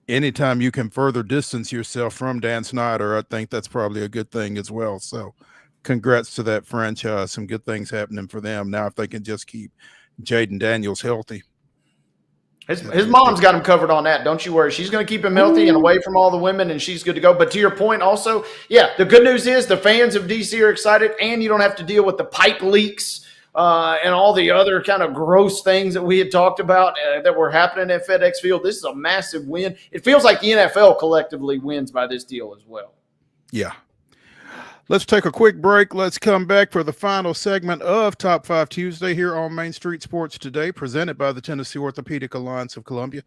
anytime you can further distance yourself from Dan Snyder, I think that's probably a good thing as well. So congrats to that franchise. Some good things happening for them. Now, if they can just keep Jaden Daniels healthy. His mom's got him covered on that. Don't you worry. She's going to keep him healthy and away from all the women, and she's good to go. But to your point also, the good news is the fans of DC are excited, and you don't have to deal with the pipe leaks and all the other kind of gross things that we had talked about that were happening at FedEx Field. This is a massive win. It feels like the NFL collectively wins by this deal as well. Yeah. Let's take a quick break. Let's come back for the final segment of Top 5 Tuesday here on Main Street Sports Today, presented by the Tennessee Orthopedic Alliance of Columbia.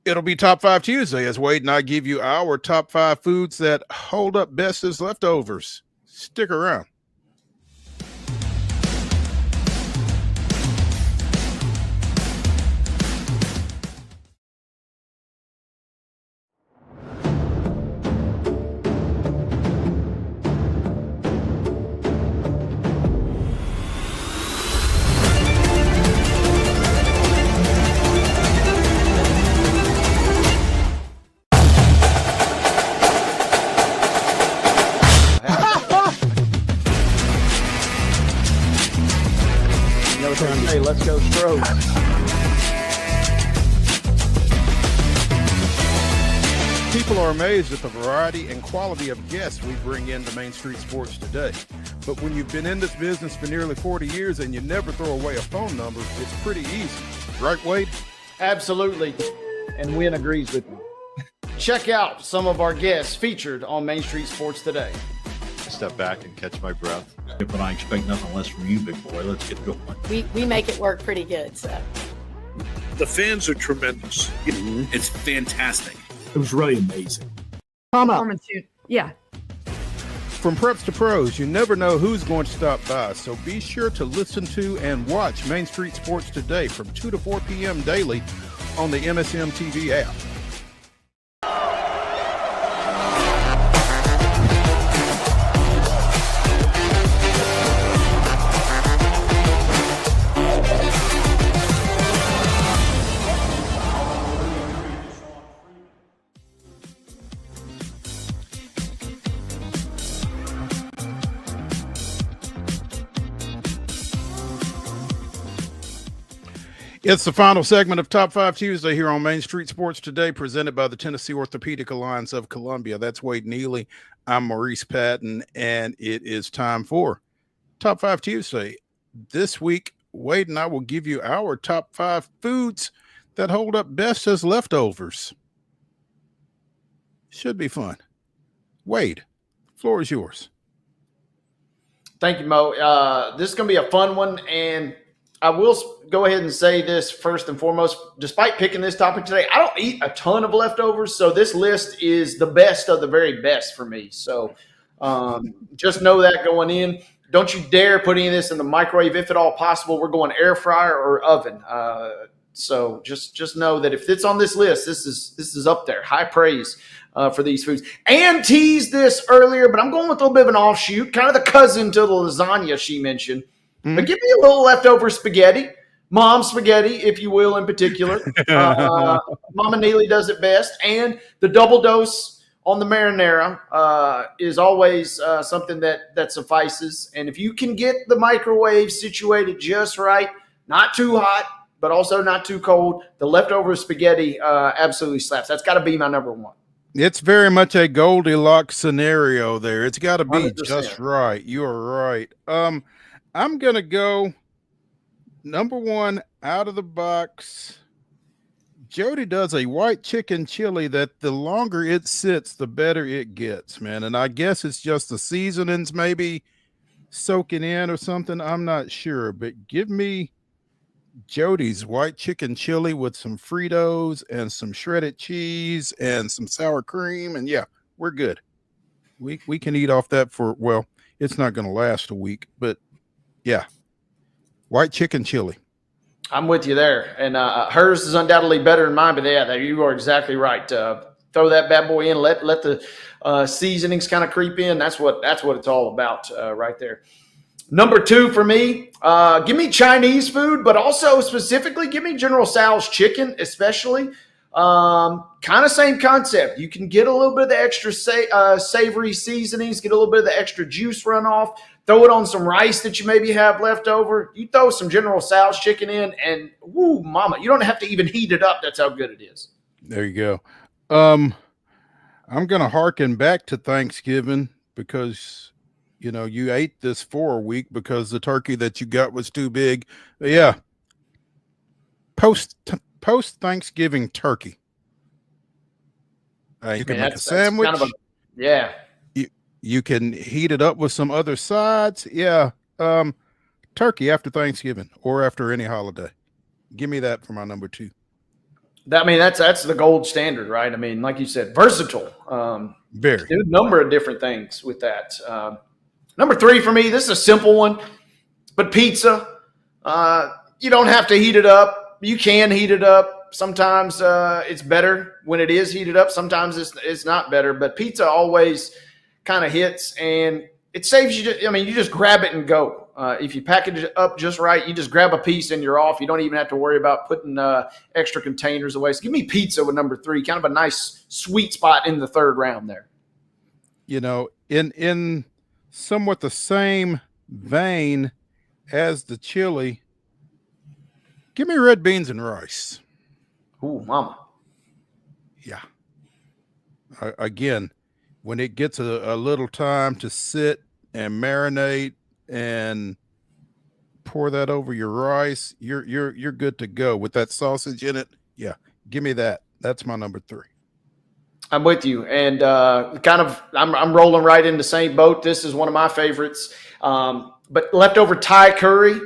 It'll be Top 5 Tuesday as Wade and I give you our top 5 foods that hold up best as leftovers. Stick around. Hey, let's go Stros. People are amazed at the variety and quality of guests we bring into Main Street Sports today. But when you've been in this business for nearly 40 years and you never throw away a phone number, it's pretty easy. Right, Wade? Absolutely. And Wynn agrees with me. Check out some of our guests featured on Main Street Sports today. Step back and catch my breath. But I expect nothing less from you, big boy. Let's get going. We make it work pretty good. So the fans are tremendous. It's fantastic. It was really amazing. Performance shoot. Yeah. From preps to pros, you never know who's going to stop by, so be sure to listen to and watch Main Street Sports today from 2 to 4 p.m. daily on the MSM TV app. It's the final segment of Top 5 Tuesday here on Main Street Sports today, presented by the Tennessee Orthopedic Alliance of Columbia. That's Wade Neely. I'm Maurice Patton, and it is time for Top 5 Tuesday. This week, Wade and I will give you our top 5 foods that hold up best as leftovers. Should be fun. Wade, floor is yours. Thank you, Mo. This is going to be a fun one, and I will go ahead and say this first and foremost. Despite picking this topic today, I don't eat a ton of leftovers, so this list is the best of the very best for me. So just know that going in. Don't you dare put any of this in the microwave if at all possible. We're going air fryer or oven. So just know that if it's on this list, this is up there. High praise for these foods. And teased this earlier, but I'm going with a little bit of an offshoot, kind of the cousin to the lasagna she mentioned. But give me a little leftover spaghetti, mom spaghetti, if you will, in particular. Mama Neely does it best. And the double dose on the marinara is always something that suffices. And if you can get the microwave situated just right, not too hot, but also not too cold, the leftover spaghetti absolutely slaps. That's got to be my number one. It's very much a Goldilocks scenario there. It's got to be 100%. Just right. You are right. I'm going to go number one out of the box. Jody does a white chicken chili that the longer it sits, the better it gets, man. And I guess it's just the seasonings maybe soaking in or something. I'm not sure, but give me Jody's white chicken chili with some Fritos and some shredded cheese and some sour cream. And yeah, we're good. We can eat off that for, well, it's not going to last a week, but yeah, white chicken chili. I'm with you there. And hers is undoubtedly better than mine, but yeah, you are exactly right. Throw that bad boy in, let the seasonings kind of creep in. That's what it's all about right there. Number 2 for me, give me Chinese food, but also specifically give me General Tso's chicken, especially. Kind of same concept. You can get a little bit of the extra savory seasonings, get a little bit of the extra juice runoff, throw it on some rice that you maybe have left over. You throw some General Tso's chicken in and woo, mama, you don't have to even heat it up. That's how good it is. There you go. I'm going to harken back to Thanksgiving because, you know, you ate this for a week because the turkey that you got was too big. But yeah. Post Thanksgiving turkey. You can make a sandwich. Kind of yeah. You can heat it up with some other sides. Yeah. Turkey after Thanksgiving or after any holiday. Give me that for my number 2. That's the gold standard, right? I mean, like you said, versatile. Very. Do a number of different things with that. Number 3 for me, this is a simple one, but pizza. You don't have to heat it up. You can heat it up. Sometimes it's better when it is heated up. Sometimes it's not better. But pizza always kind of hits, and it saves you. You just grab it and go. If you package it up just right, you just grab a piece and you're off. You don't even have to worry about putting extra containers away. So give me pizza with number 3, kind of a nice sweet spot in the 3rd round there. In somewhat the same vein as the chili, give me red beans and rice. Ooh, mama. Yeah. Again, when it gets a little time to sit and marinate and pour that over your rice, you're good to go with that sausage in it. Yeah, give me that. That's my number 3. I'm with you, and I'm rolling right in the same boat. This is one of my favorites. But leftover Thai curry,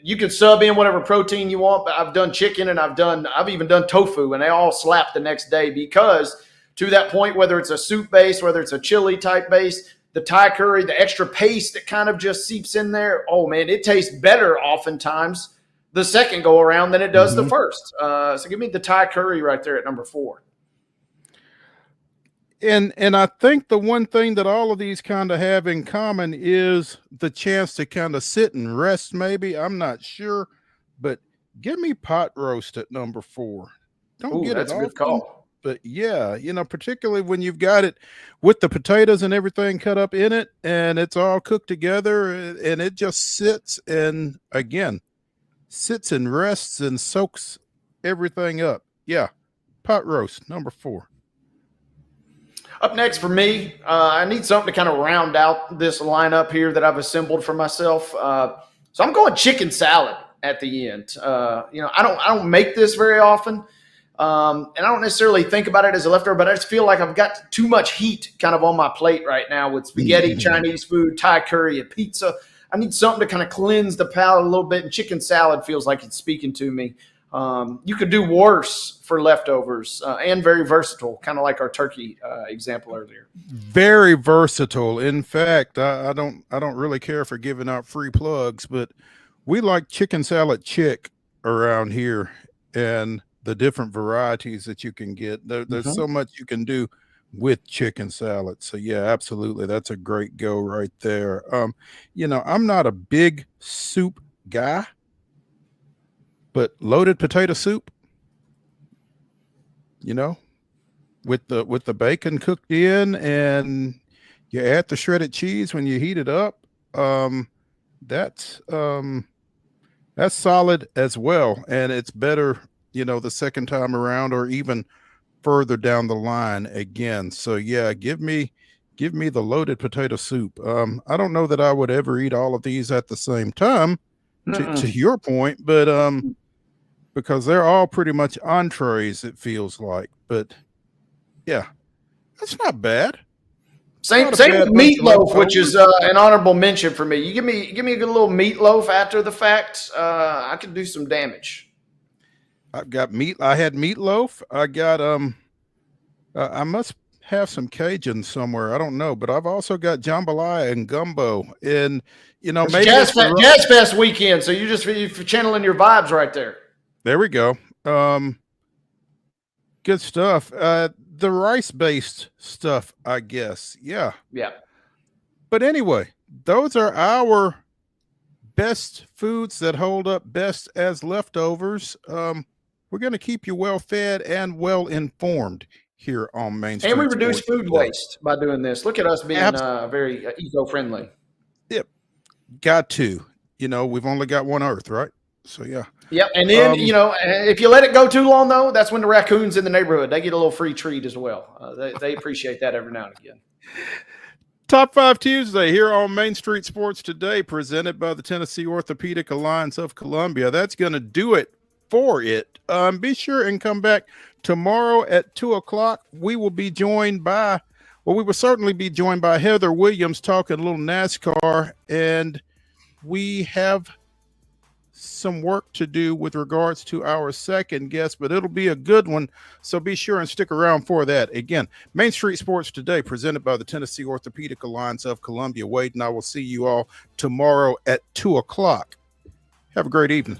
you can sub in whatever protein you want. But I've done chicken and I've even done tofu, and they all slap the next day because to that point, whether it's a soup base, whether it's a chili type base, the Thai curry, the extra paste that kind of just seeps in there. Oh man, it tastes better oftentimes the second go around than it does the first. So give me the Thai curry right there at number 4. And I think the one thing that all of these kind of have in common is the chance to kind of sit and rest, maybe. I'm not sure, but give me pot roast at number 4. Don't get that's it a good often, call. but yeah, particularly when you've got it with the potatoes and everything cut up in it and it's all cooked together and it just sits and again, sits and rests and soaks everything up. Yeah, pot roast, number 4. Up next for me, I need something to kind of round out this lineup here that I've assembled for myself. So I'm going chicken salad at the end. I don't make this very often, and I don't necessarily think about it as a leftover, but I just feel like I've got too much heat kind of on my plate right now with spaghetti, Chinese food, Thai curry, and pizza. I need something to kind of cleanse the palate a little bit, and chicken salad feels like it's speaking to me. You could do worse for leftovers and very versatile, kind of like our turkey example earlier. Very versatile. In fact, I don't really care for giving out free plugs, but we like chicken salad chick around here and the different varieties that you can get. There's so much you can do with chicken salad. So yeah, absolutely. That's a great go right there. I'm not a big soup guy, but loaded potato soup, with the bacon cooked in and you add the shredded cheese when you heat it up, that's solid as well. And it's better, the second time around or even further down the line again. So yeah, give me the loaded potato soup. I don't know that I would ever eat all of these at the same time to your point, but because they're all pretty much entrees, it feels like. But yeah, that's not bad. Same with meatloaf, which is an honorable mention for me. You give me a good little meatloaf after the fact, I could do some damage. I've got I had meatloaf. I got I must have some Cajun somewhere. I don't know, but I've also got jambalaya and gumbo. And it's maybe Jazz Fest weekend, so you're channeling your vibes right there. There we go. Good stuff. The rice-based stuff, I guess. Yeah. Yeah. But anyway, those are our best foods that hold up best as leftovers. We're going to keep you well fed and well informed here on Main Street. And we reduce food waste by doing this. Look at us being very eco-friendly. Yep. Got to. We've only got one Earth, right? So yeah. Yep. And then, if you let it go too long, though, that's when the raccoons in the neighborhood, they get a little free treat as well. They appreciate that every now and again. Top 5 Tuesday here on Main Street Sports Today, presented by the Tennessee Orthopedic Alliance of Columbia. That's going to do it for it. Be sure and come back tomorrow at 2:00. We will be joined by, we will certainly be joined by Heather Williams talking a little NASCAR, and we have some work to do with regards to our second guest, but it'll be a good one. So be sure and stick around for that. Again, Main Street Sports Today, presented by the Tennessee Orthopedic Alliance of Columbia. Wade and I will see you all tomorrow at 2 o'clock. Have a great evening.